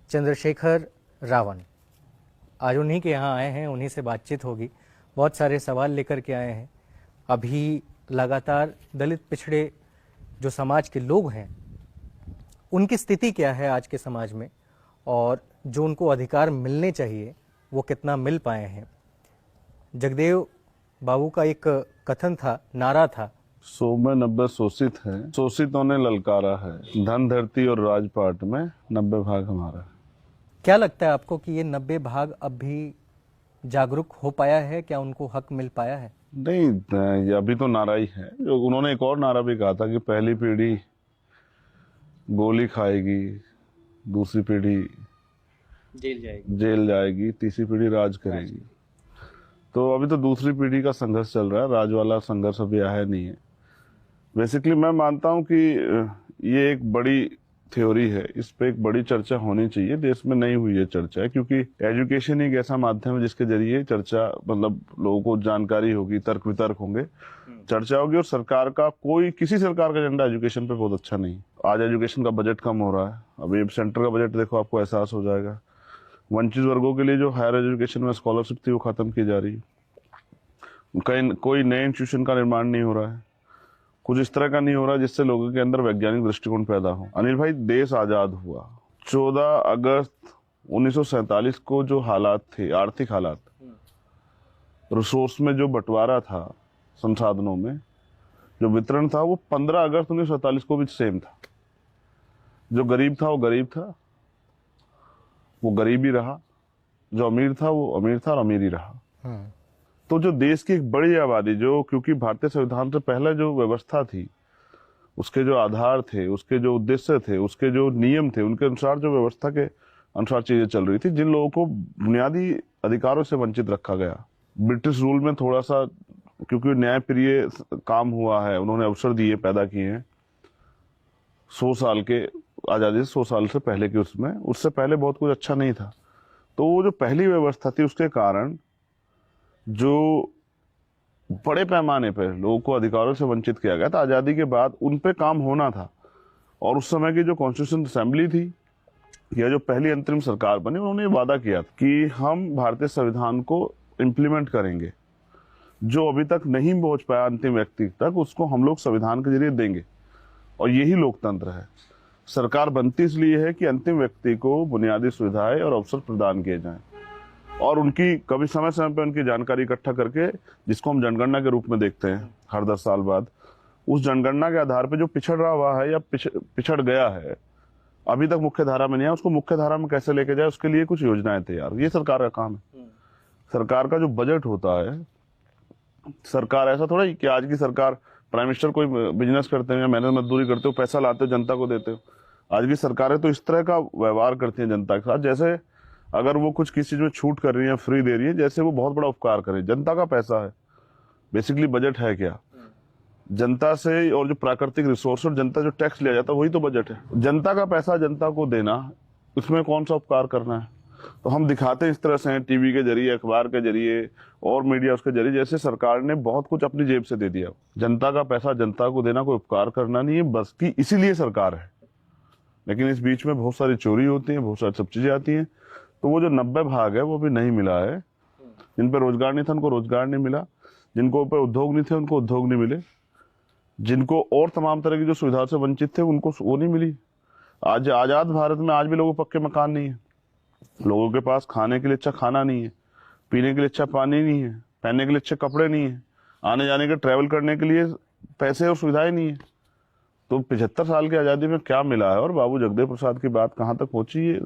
चंद्रशेखर रावण। आज उन्हीं के यहाँ आए हैं, उन्हीं से बातचीत होगी। बहुत सारे सवाल लेकर के आए हैं। अभी लगातार दलित पिछड़े जो समाज के लोग हैं उनकी स्थिति क्या है आज के समाज में, और जो उनको अधिकार मिलने चाहिए वो कितना मिल पाए हैं। जगदेव बाबू का एक कथन था, नारा था, 100 में 90 शोषित हैं, शोषितों ने ललकारा है, धन धरती और राजपाट में 90 भाग हमारा है। क्या लगता है आपको कि ये 90 भाग अब भी जागरूक हो पाया है? क्या उनको हक मिल पाया है? नहीं, ये अभी तो नारा ही है। जो उन्होंने एक और नारा भी कहा था कि पहली पीढ़ी गोली खाएगी, दूसरी पीढ़ी जेल जाएगी, तीसरी पीढ़ी राज करेगी। तो अभी तो दूसरी पीढ़ी का संघर्ष चल रहा है, राज वाला संघर्ष अभी आया नहीं है। बेसिकली मैं मानता हूं कि ये एक बड़ी थ्योरी है, इस पे एक बड़ी चर्चा होनी चाहिए। देश में नहीं हुई ये चर्चा है, क्योंकि एजुकेशन एक ऐसा माध्यम है जिसके जरिए चर्चा, मतलब लोगों को जानकारी होगी, तर्क वितर्क होंगे, चर्चा होगी। और सरकार का किसी सरकार का एजेंडा एजुकेशन पे बहुत अच्छा नहीं। आज एजुकेशन का बजट कम हो रहा है। अभी सेंटर का बजट देखो, आपको एहसास हो जाएगा। वंचित वर्गों के लिए जो हायर एजुकेशन में स्कॉलरशिप थी वो खत्म की जा रही है। कोई नए इंस्टीट्यूशन का निर्माण नहीं हो रहा है, कुछ इस तरह का नहीं हो रहा जिससे लोगों के अंदर वैज्ञानिक दृष्टिकोण पैदा हो। अनिल भाई, देश आजाद हुआ 14 अगस्त 1947 को। जो हालात थे, आर्थिक हालात, रिसोर्स में जो बंटवारा था, संसाधनों में जो वितरण था, वो 15 अगस्त 1947 को भी सेम था। जो गरीब था वो गरीब था, वो गरीब ही रहा। जो अमीर था वो अमीर था और अमीर ही रहा। तो जो देश की एक बड़ी आबादी, जो क्योंकि भारतीय संविधान से पहले जो व्यवस्था थी, उसके जो आधार थे, उसके जो उद्देश्य थे, उसके जो नियम थे, उनके अनुसार जो व्यवस्था के अनुसार चीजें चल रही थी, जिन लोगों को बुनियादी अधिकारों से वंचित रखा गया। ब्रिटिश रूल में थोड़ा सा, क्योंकि न्यायप्रिय काम हुआ है, उन्होंने अवसर दिए, पैदा किए हैं 100 साल के आजादी से 100 साल से पहले के उसमें, उससे पहले बहुत कुछ अच्छा नहीं था। तो वो जो पहली व्यवस्था थी, उसके कारण जो बड़े पैमाने पर लोगों को अधिकारों से वंचित किया गया था, आजादी के बाद उन पे काम होना था। और उस समय की जो कॉन्स्टिट्यूशन असेंबली थी, या जो पहली अंतरिम सरकार बनी, उन्होंने वादा किया था कि हम भारतीय संविधान को इम्प्लीमेंट करेंगे। जो अभी तक नहीं पहुंच पाया अंतिम व्यक्ति तक, उसको हम लोग संविधान के जरिए देंगे। और यही लोकतंत्र है। सरकार बनती इसलिए है कि अंतिम व्यक्ति को बुनियादी सुविधाएं और अवसर प्रदान किए जाएं, और उनकी कभी समय समय पर उनकी जानकारी इकट्ठा करके, जिसको हम जनगणना के रूप में देखते हैं हर 10 साल बाद, उस जनगणना के आधार पर जो पिछड़ रहा हुआ है या पिछड़ गया है, अभी तक मुख्य धारा में नहीं है, उसको मुख्य धारा में कैसे लेके जाए, उसके लिए कुछ योजनाएं तैयार। ये सरकार का काम है। सरकार का जो बजट होता है, सरकार ऐसा थोड़ा ही कि आज की सरकार, प्राइम मिनिस्टर कोई बिजनेस करते हो या मेहनत मजदूरी करते हो, पैसा लाते हो, जनता को देते हो। आज की सरकारें तो इस तरह का व्यवहार करती हैं जनता के साथ, जैसे अगर वो कुछ किसी चीज में छूट कर रही है, फ्री दे रही है, जैसे वो बहुत बड़ा उपकार करे। जनता का पैसा है। बेसिकली बजट है क्या? जनता से, और जो प्राकृतिक रिसोर्स और जनता जो टैक्स लिया जाता है, वही तो बजट है। जनता का पैसा जनता को देना, उसमें कौन सा उपकार करना है? तो हम दिखाते हैं इस तरह से, टीवी के जरिए, अखबार के जरिए और मीडिया उसके जरिए, जैसे सरकार ने बहुत कुछ अपनी जेब से दे दिया। जनता का पैसा जनता को देना कोई उपकार करना नहीं है, बस कि इसीलिए सरकार है। लेकिन इस बीच में बहुत सारी चोरी होती है, बहुत सारी सब चीजें आती हैं। तो वो जो 90 भाग है वो भी नहीं मिला है। जिन पे रोजगार नहीं था उनको रोजगार नहीं मिला, जिनको पे उद्योग नहीं थे उनको उद्योग नहीं मिले, जिनको और तमाम तरह की जो सुविधाओं से वंचित थे उनको वो नहीं मिली। आज आजाद भारत में आज भी लोगों को पक्के मकान नहीं है, लोगों के पास खाने के लिए अच्छा खाना नहीं है, पीने के लिए अच्छा पानी नहीं है, पहनने के लिए अच्छे कपड़े नहीं है, आने जाने के ट्रैवल करने के लिए पैसे और सुविधाएं नहीं है। तो 75 साल की आजादी में क्या मिला है? और बाबू जगदेव प्रसाद की बात कहाँ तक पहुंची है?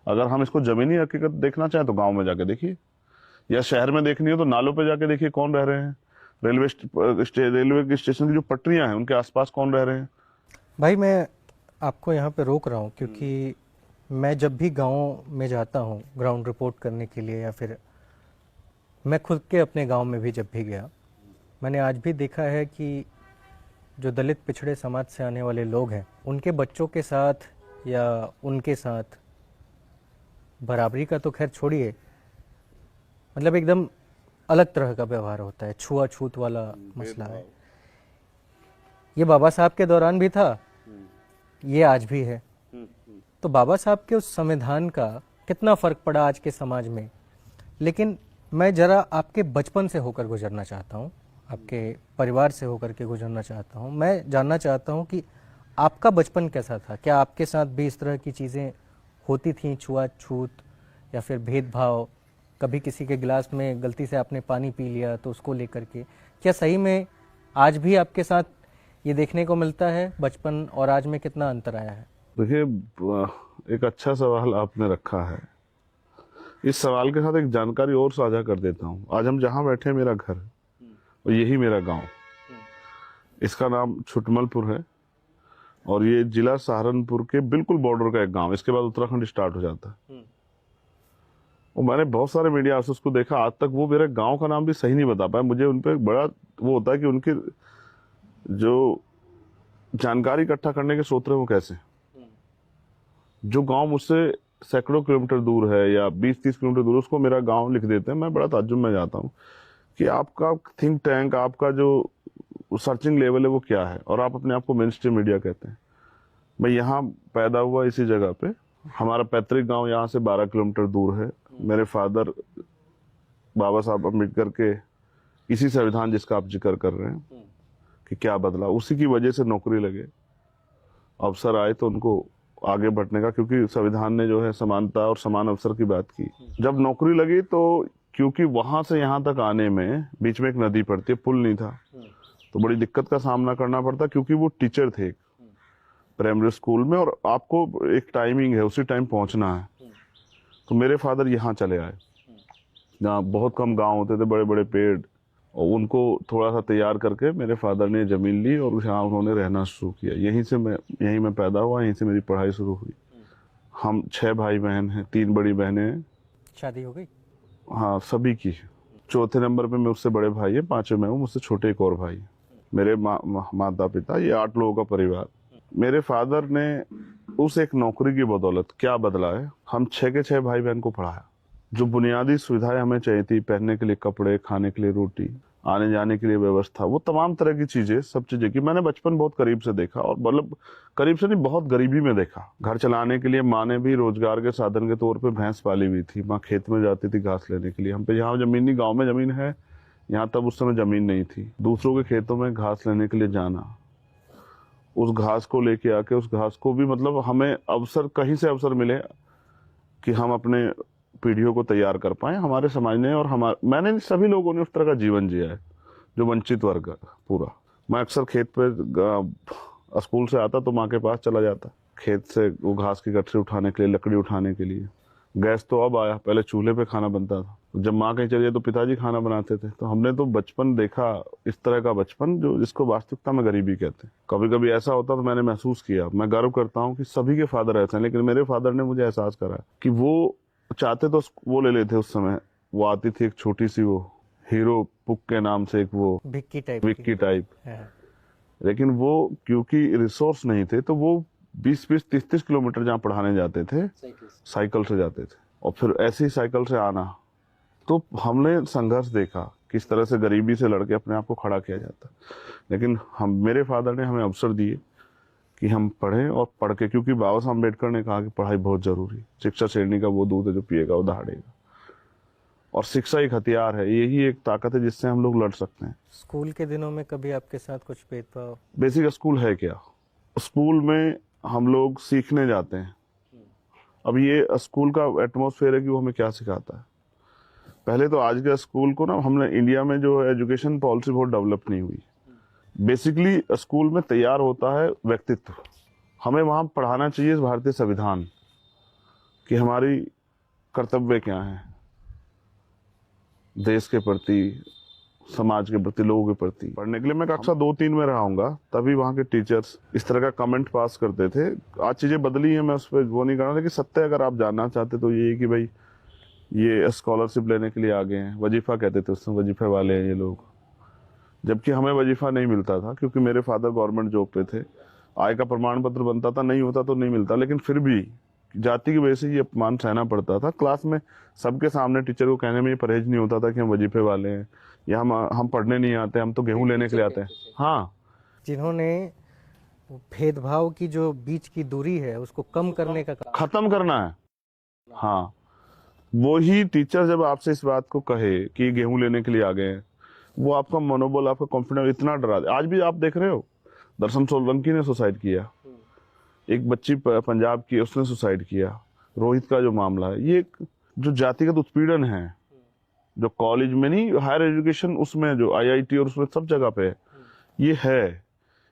अगर हम इसको जमीनी हकीकत देखना चाहें तो गांव में जाके देखिए, या शहर में देखनी हो तो नालों पे जाके देखिए कौन रह रहे हैं। रेलवे के स्टेशन की जो पटरियां हैं उनके आसपास कौन रह रहे हैं। भाई, मैं आपको यहाँ पे रोक रहा हूँ क्योंकि मैं जब भी गाँव में जाता हूँ ग्राउंड रिपोर्ट करने के लिए, या फिर मैं खुद के अपने गाँव में भी जब भी गया, मैंने आज भी देखा है कि जो दलित पिछड़े समाज से आने वाले लोग हैं, उनके बच्चों के साथ या उनके साथ बराबरी का तो खैर छोड़िए, मतलब एकदम अलग तरह का व्यवहार होता है, छुआछूत वाला मसला है। ये बाबा साहब के दौरान भी था, ये आज भी है। तो बाबा साहब के उस संविधान का कितना फर्क पड़ा आज के समाज में। लेकिन मैं जरा आपके बचपन से होकर गुजरना चाहता हूँ, आपके परिवार से होकर के गुजरना चाहता हूँ। मैं जानना चाहता हूँ कि आपका बचपन कैसा था। क्या आपके साथ भी इस तरह की चीज़ें होती थीं, छुआछूत या फिर भेदभाव? कभी किसी के गिलास में गलती से आपने पानी पी लिया तो उसको लेकर के, क्या सही में आज भी आपके साथ ये देखने को मिलता है? बचपन और आज में कितना अंतर आया है? देखिए, एक अच्छा सवाल आपने रखा है। इस सवाल के साथ एक जानकारी और साझा कर देता हूँ। आज हम जहाँ बैठे हैं मेरा घर है और यही मेरा गांव। इसका नाम छुटमलपुर है और ये जिला सहारनपुर के बिल्कुल बॉर्डर का एक गांव। इसके बाद उत्तराखंड स्टार्ट हो जाता है। और मैंने बहुत सारे मीडिया हाउसेस को देखा, आज तक वो मेरे गांव का नाम भी सही नहीं बता पाए। मुझे उन पर बड़ा वो होता है कि उनकी जो जानकारी इकट्ठा करने के स्रोत है वो कैसे, जो गांव मुझसे सैकड़ों किलोमीटर दूर है या 20-30 किलोमीटर दूर, उसको मेरा गांव लिख देते हैं। मैं बड़ा ताज्जुब में जाता हूँ कि आपका थिंक टैंक, आपका जो सर्चिंग लेवल है वो क्या है, और आप अपने आप को मेन स्ट्रीम मीडिया कहते हैं। मैं यहाँ पैदा हुआ इसी जगह पे। हमारा पैतृक गांव यहाँ से 12 किलोमीटर दूर है। मेरे फादर बाबा साहब अम्बेडकर के इसी संविधान जिसका आप जिक्र कर रहे हैं कि क्या बदला, उसी की वजह से नौकरी लगे, अवसर आए तो उनको आगे बढ़ने का, क्योंकि संविधान ने जो है समानता और समान अवसर की बात की। जब नौकरी लगी तो क्योंकि वहां से यहाँ तक आने में बीच में एक नदी पड़ती है, पुल नहीं था, तो बड़ी दिक्कत का सामना करना पड़ता, क्योंकि वो टीचर थे प्राइमरी स्कूल में और आपको एक टाइमिंग है, उसी टाइम पहुंचना है। तो मेरे फादर यहाँ चले आए, जहाँ बहुत कम गांव होते थे, बड़े बड़े पेड़, और उनको थोड़ा सा तैयार करके मेरे फादर ने जमीन ली और यहाँ उन्होंने रहना शुरू किया। यहीं मैं पैदा हुआ, यहीं से मेरी पढ़ाई शुरू हुई। हम 6 भाई बहन हैं, 3 बड़ी बहनें हैं। शादी हो गई? हाँ, सभी की। चौथे नंबर पे मुझसे बड़े भाई है, 5वें में हूँ, मुझसे छोटे एक और भाई है। मेरे माता पिता, ये 8 लोगों का परिवार। मेरे फादर ने उस एक नौकरी की बदौलत क्या बदला है, हम 6 के 6 भाई बहन को पढ़ाया। जो बुनियादी सुविधाएं हमें चाहिए थी, पहनने के लिए कपड़े, खाने के लिए रोटी, आने जाने के लिए व्यवस्था, वो तमाम तरह की चीजें, सब चीजें की मैंने बचपन बहुत करीब से देखा। और मतलब करीब से नहीं, बहुत गरीबी में देखा। घर चलाने के लिए माँ ने भी रोजगार के साधन के तौर पे भैंस पाली हुई थी। माँ खेत में जाती थी घास लेने के लिए। हम पे यहाँ जमीन नहीं, गाँव में जमीन है, यहाँ तब उस समय जमीन नहीं थी। दूसरों के खेतों में घास लेने के लिए जाना, उस घास को लेके आके उस घास को भी, मतलब हमें अवसर, कहीं से अवसर मिले कि हम अपने पीढ़ियों को तैयार कर पाए। हमारे समाज ने और मैंने, सभी लोगों ने उस तरह का जीवन जिया है जो वंचित वर्ग पूरा। मैं अक्सर खेत पे स्कूल से आता तो माँ के पास चला जाता, खेत से वो घास की गठरी उठाने के लिए, लकड़ी उठाने के लिए। गैस तो अब आया, पहले चूल्हे पे खाना बनता था। जब माँ कहीं चली जाए तो पिताजी खाना बनाते थे। तो हमने तो बचपन देखा, इस तरह का बचपन जो, जिसको वास्तविकता में गरीबी कहते हैं। कभी कभी ऐसा होता तो मैंने महसूस किया, मैं गर्व करता हूँ कि सभी के फादर ऐसे हैं, लेकिन मेरे फादर ने मुझे एहसास करा कि वो चाहते तो वो ले लेते। उस समय वो आती थी एक छोटी सी, वो हीरो पुक के नाम से, एक वो विक्की टाइप, लेकिन वो क्योंकि रिसोर्स नहीं थे तो वो 20-20, 30-30 किलोमीटर जहाँ पढ़ाने जाते थे साइकिल से जाते थे, और फिर ऐसे ही साइकिल से आना। तो हमने संघर्ष देखा किस तरह से गरीबी से लड़के अपने आप को खड़ा किया जाता। लेकिन मेरे फादर ने हमें अवसर दिए कि हम पढ़ें, और पढ़ के, क्योंकि बाबा साहब अम्बेडकर ने कहा कि पढ़ाई बहुत जरूरी। शिक्षा श्रेणी का वो दूध है जो पिएगा वो दहाड़ेगा, और शिक्षा एक हथियार है, यही एक ताकत है जिससे हम लोग लड़ सकते हैं। स्कूल के दिनों में कभी आपके साथ कुछ भेदभाव? बेसिक स्कूल है क्या? स्कूल में हम लोग सीखने जाते हैं। अब ये स्कूल का एटमॉस्फेयर है कि वो हमें क्या सिखाता है। पहले तो आज के स्कूल को ना, हमने इंडिया में जो एजुकेशन पॉलिसी बहुत डेवलप नहीं हुई। बेसिकली स्कूल में तैयार होता है व्यक्तित्व। हमें वहां पढ़ाना चाहिए भारतीय संविधान कि हमारी कर्तव्य क्या है देश के प्रति, समाज के प्रति, लोगों के प्रति। पढ़ने के लिए मैं कक्षा 2-3 में रहाऊंगा, तभी वहाँ के टीचर्स इस तरह का कमेंट पास करते थे। आज चीजें बदली हैं, मैं उस पर वो नहीं कर रहा, लेकिन सत्य अगर आप जानना चाहते तो ये है कि भाई ये स्कॉलरशिप लेने के लिए आ गए हैं। वजीफा कहते थे उसमें, वजीफे वाले हैं ये लोग, जबकि हमें वजीफा नहीं मिलता था क्योंकि मेरे फादर गवर्नमेंट जॉब पे थे। आय का प्रमाण पत्र बनता था, नहीं होता तो नहीं मिलता, लेकिन फिर भी जाति की वजह से ये अपमान सहना पड़ता था। क्लास में सबके सामने टीचर को कहने में ये परहेज नहीं होता था कि हम वजीफे वाले हैं या हम पढ़ने नहीं आते, हम तो गेहूं लेने के लिए आते हैं। हाँ, जिन्होंने वो भेदभाव की जो बीच की दूरी है उसको कम करने का काम। खत्म करना है। हाँ, वो ही टीचर जब आपसे इस बात को कहे कि गेहूं लेने के लिए आ गए हैं, वो आपका मनोबल, आपका कॉन्फिडेंस इतना डरा दे। आज भी आप देख रहे हो, दर्शन सोलंकी ने सुसाइड किया, एक बच्ची पंजाब की, उसने सुसाइड किया, रोहित का जो मामला है, ये जो जातिगत उत्पीड़न है, जो कॉलेज में नहीं, हायर एजुकेशन उसमें, जो आईआईटी और उसमें सब जगह पे ये है।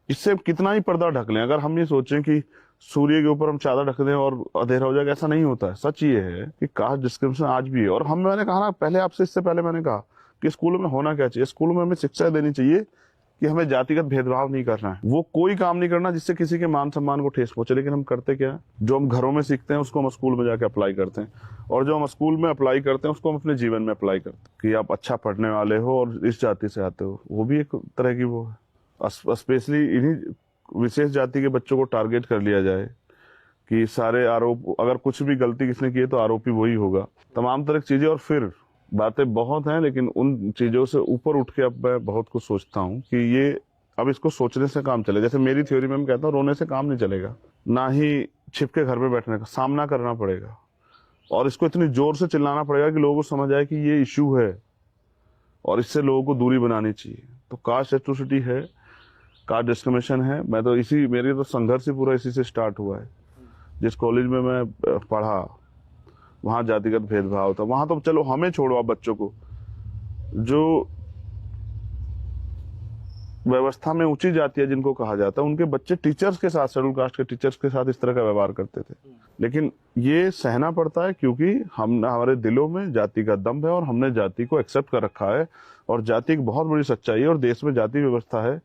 इससे कितना ही पर्दा ढक लें, अगर हम ये सोचें कि सूर्य के ऊपर हम चादर ढक दें और अंधेरा हो जाएगा, ऐसा नहीं होता है। सच ये है कि कास्ट डिस्क्रिमिनेशन आज भी है। और मैंने कहा ना पहले आपसे, इससे पहले मैंने कहा कि स्कूलों में होना क्या चाहिए, स्कूलों में हमें शिक्षा देनी चाहिए कि हमें जातिगत भेदभाव नहीं करना है। वो कोई काम नहीं करना जिससे किसी के मान सम्मान को ठेस पहुंचे। लेकिन हम करते क्या है, जो हम घरों में सीखते हैं उसको हम स्कूल में जाके अप्लाई करते हैं, और जो हम स्कूल में अप्लाई करते हैं उसको हम अपने जीवन में अप्लाई करते हैं। कि आप अच्छा पढ़ने वाले हो और इस जाति से आते हो, वो भी एक तरह की वो है। स्पेशली इन्हीं विशेष जाति के बच्चों को टारगेट कर लिया जाए कि सारे आरोप, अगर कुछ भी गलती किसने की है तो आरोपी वही होगा, तमाम तरह की चीजें। और फिर बातें बहुत हैं, लेकिन उन चीजों से ऊपर उठ के अब मैं बहुत कुछ सोचता हूँ कि ये अब इसको सोचने से काम चले। जैसे मेरी थ्योरी में मैं कहता हूँ, रोने से काम नहीं चलेगा, ना ही छिप के घर में बैठने का, सामना करना पड़ेगा। और इसको इतनी जोर से चिल्लाना पड़ेगा कि लोगों को समझ आए कि ये इश्यू है और इससे लोगों को दूरी बनानी चाहिए। तो कास्ट एट्रोसिटी है, कास्ट डिस्क्रिमिनेशन है। मैं तो मेरी तो संघर्ष ही पूरा इसी से स्टार्ट हुआ है। जिस कॉलेज में मैं पढ़ा वहां जातिगत भेदभाव था। वहां तो चलो हमें छोड़ो, आप बच्चों को, जो व्यवस्था में ऊंची जाति है जिनको कहा जाता है, उनके बच्चे टीचर्स के साथ, शेड्यूल कास्ट के टीचर्स के साथ इस तरह का व्यवहार करते थे। लेकिन ये सहना पड़ता है क्योंकि हमारे दिलों में जाति का दम है और हमने जाति को एक्सेप्ट कर रखा है। और जाति एक बहुत बड़ी सच्चाई है और देश में जाति व्यवस्था है,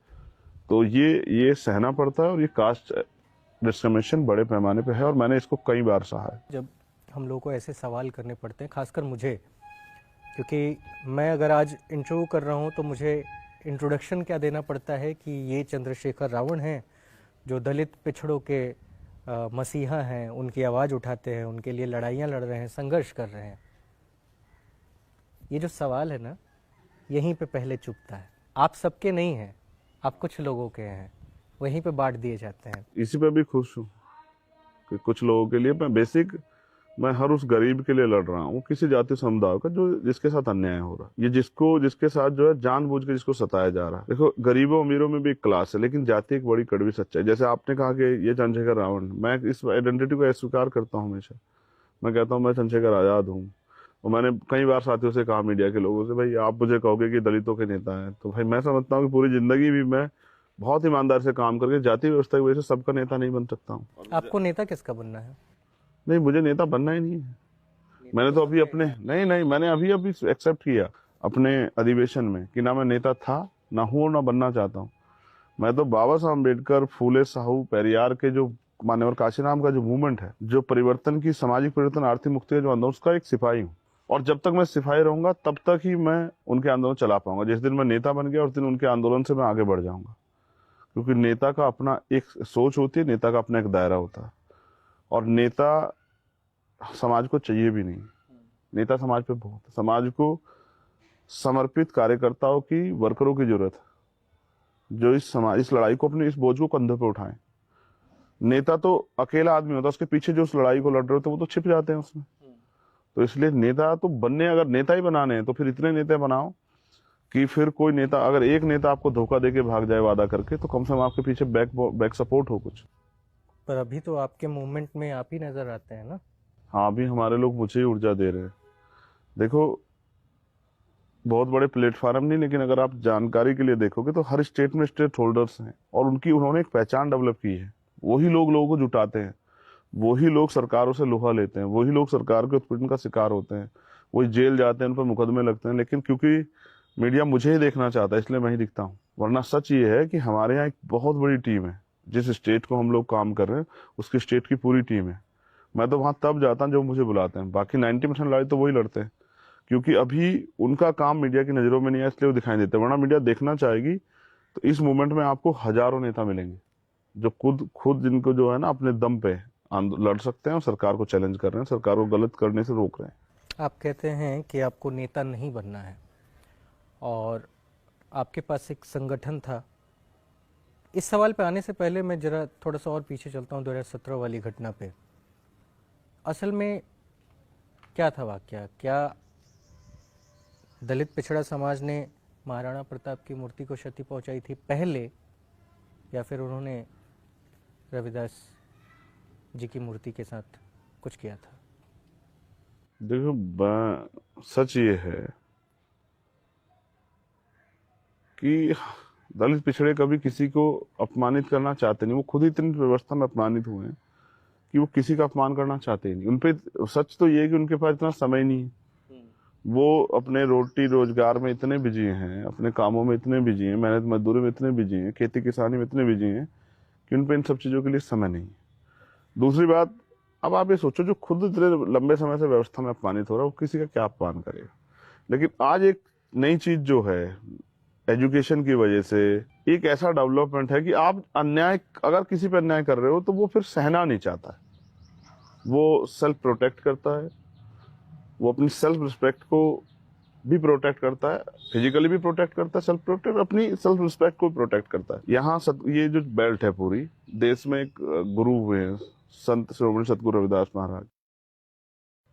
तो ये सहना पड़ता है। और ये कास्ट डिस्क्रिमिनेशन बड़े पैमाने पे है और मैंने इसको कई बार सहा है। जब हम लोगों को ऐसे सवाल करने पड़ते हैं, खासकर मुझे, क्योंकि मैं अगर आज इंटरव्यू कर रहा हूँ तो मुझे इंट्रोडक्शन क्या देना पड़ता है कि ये चंद्रशेखर रावण हैं जो दलित पिछड़ों के मसीहा हैं, उनकी आवाज़ उठाते हैं, उनके लिए लड़ाइयाँ लड़ रहे हैं, संघर्ष कर रहे हैं। ये जो सवाल है ना, यहीं पे पहले चुभता है। आप सबके नहीं हैं, आप कुछ लोगों के हैं, वहीं पे बांट दिए जाते हैं। इसी पे भी खुश हूँ कि कुछ लोगों के लिए मैं हर उस गरीब के लिए लड़ रहा हूँ, किसी जाति समुदाय का जो जिसके साथ अन्याय हो रहा है, ये जिसके साथ जो है जानबूझ के जिसको सताया जा रहा है। देखो, गरीबों अमीरों में भी एक क्लास है, लेकिन जाति एक बड़ी कड़वी सच्चाई। जैसे आपने कहा कि ये चंद्रशेखर रावण, मैं इस आइडेंटिटी को अस्वीकार करता हूँ हमेशा। मैं कहता हूँ मैं चंद्रशेखर आजाद हूँ। और मैंने कई बार साथियों से कहा, मीडिया के लोगों से, भाई आप मुझे कहोगे कि दलितों के नेता हैं, तो भाई मैं समझता हूँ कि पूरी जिंदगी भी मैं बहुत ईमानदार से काम करके जाति व्यवस्था की वजह से सबका नेता नहीं बन सकता हूँ। आपको नेता किसका बनना है? नहीं, मुझे नेता बनना ही नहीं है। मैंने तो अभी अपने नहीं मैंने अभी एक्सेप्ट किया अपने अधिवेशन में कि ना मैं नेता था, ना हूँ और ना बनना चाहता हूँ। मैं तो बाबा साहब अम्बेडकर, फूले साहू, पेरियार के जो मान्यवर काशीराम का जो मूवमेंट है, जो परिवर्तन की, सामाजिक परिवर्तन, आर्थिक मुक्ति का जो आंदोलन, उसका एक सिपाही हूँ। और जब तक मैं सिपाही रहूंगा तब तक ही मैं उनके आंदोलन चला पाऊंगा। जिस दिन मैं नेता बन गया उस दिन उनके आंदोलन से मैं आगे बढ़ जाऊंगा। क्योंकि नेता का अपना एक सोच होती है, नेता का अपना एक दायरा होता है, और नेता समाज को चाहिए भी नहीं। नेता समाज पे बहुत, समाज को समर्पित कार्यकर्ताओं की, वर्करों की जरूरत है, जो इस लड़ाई को, अपने इस बोझ को कंधे पे उठाएं। नेता तो अकेला आदमी होता है, उसके पीछे जो उस लड़ाई को लड़ रहे होते हैं वो तो छिप जाते हैं उसमें। तो इसलिए नेता तो बनने, अगर नेता ही बनाने हैं तो फिर इतने नेता बनाओ कि फिर कोई नेता, अगर एक नेता आपको धोखा देके भाग जाए वादा करके, तो कम से कम आपके पीछे बैक सपोर्ट हो कुछ। पर अभी तो आपके मूवमेंट में आप ही नजर आते हैं ना। हाँ, अभी हमारे लोग मुझे ही ऊर्जा दे रहे हैं। देखो, बहुत बड़े प्लेटफार्म नहीं, लेकिन अगर आप जानकारी के लिए देखोगे तो हर स्टेट में स्टेट होल्डर्स हैं और उन्होंने एक पहचान डेवलप की है। वही लोग लोगों को जुटाते हैं, वही लोग सरकारों से लोहा लेते हैं, वही लोग सरकार के उत्पीड़न का शिकार होते हैं, वही जेल जाते हैं, उन पर मुकदमे लगते हैं। लेकिन क्योंकि मीडिया मुझे ही देखना चाहता है, इसलिए मैं ही दिखता हूँ। वरना सच ये है कि हमारे यहाँ एक बहुत बड़ी टीम है। जिस स्टेट को हम लोग काम कर रहे हैं उसकी स्टेट की पूरी टीम है। मैं तो वहां तब जाता हूँ जब मुझे बुलाते हैं। बाकी 90% लड़ाई तो वही लड़ते हैं, क्योंकि अभी उनका काम मीडिया की नजरों में नहीं है, इसलिए वो दिखाई देते हैं। वरना मीडिया देखना चाहेगी तो इस मूवमेंट में आपको हजारों नेता मिलेंगे जो खुद जिनको जो है ना अपने दम पे लड़ सकते हैं और सरकार को चैलेंज कर रहे हैं, सरकार को गलत करने से रोक रहे हैं। आप कहते हैं कि आपको नेता नहीं बनना है और आपके पास एक संगठन था इस सवाल पे आने से पहले मैं जरा थोड़ा सा और पीछे चलता हूँ 2017 वाली घटना पे। असल में क्या था वाकया? क्या दलित पिछड़ा समाज ने महाराणा प्रताप की मूर्ति को क्षति पहुंचाई थी पहले, या फिर उन्होंने रविदास जी की मूर्ति के साथ कुछ किया था? देखो, सच ये है कि दलित पिछड़े कभी किसी को अपमानित करना चाहते नहीं। वो खुद ही इतनी व्यवस्था में अपमानित हुए हैं कि वो किसी का अपमान करना चाहते ही नहीं। उनपे सच तो ये है कि उनके पास इतना समय नहीं है। वो अपने रोटी रोजगार में इतने बिजी हैं, अपने कामों में इतने बिजी हैं, मेहनत मजदूरी में इतने बिजी हैं, खेती किसानी में इतने बिजी हैं कि उन पे इन सब चीजों के लिए समय नहीं है। दूसरी बात, अब आप ये सोचो, जो खुद इतने लंबे समय से व्यवस्था में अपमानित हो रहा है, वो किसी का क्या अपमान करेगा। लेकिन आज एक नई चीज जो है, एजुकेशन की वजह से एक ऐसा डेवलपमेंट है कि आप अन्याय, अगर किसी पे अन्याय कर रहे हो तो वो फिर सहना नहीं चाहता है। वो सेल्फ प्रोटेक्ट करता है, वो अपनी सेल्फ रिस्पेक्ट को भी प्रोटेक्ट करता है, फिजिकली भी प्रोटेक्ट करता है, सेल्फ प्रोटेक्ट, अपनी सेल्फ रिस्पेक्ट को प्रोटेक्ट करता है। यहाँ ये जो बेल्ट है पूरी देश में, एक गुरु हुए हैं संत श्रोमणी सतगुरु रविदास महाराज,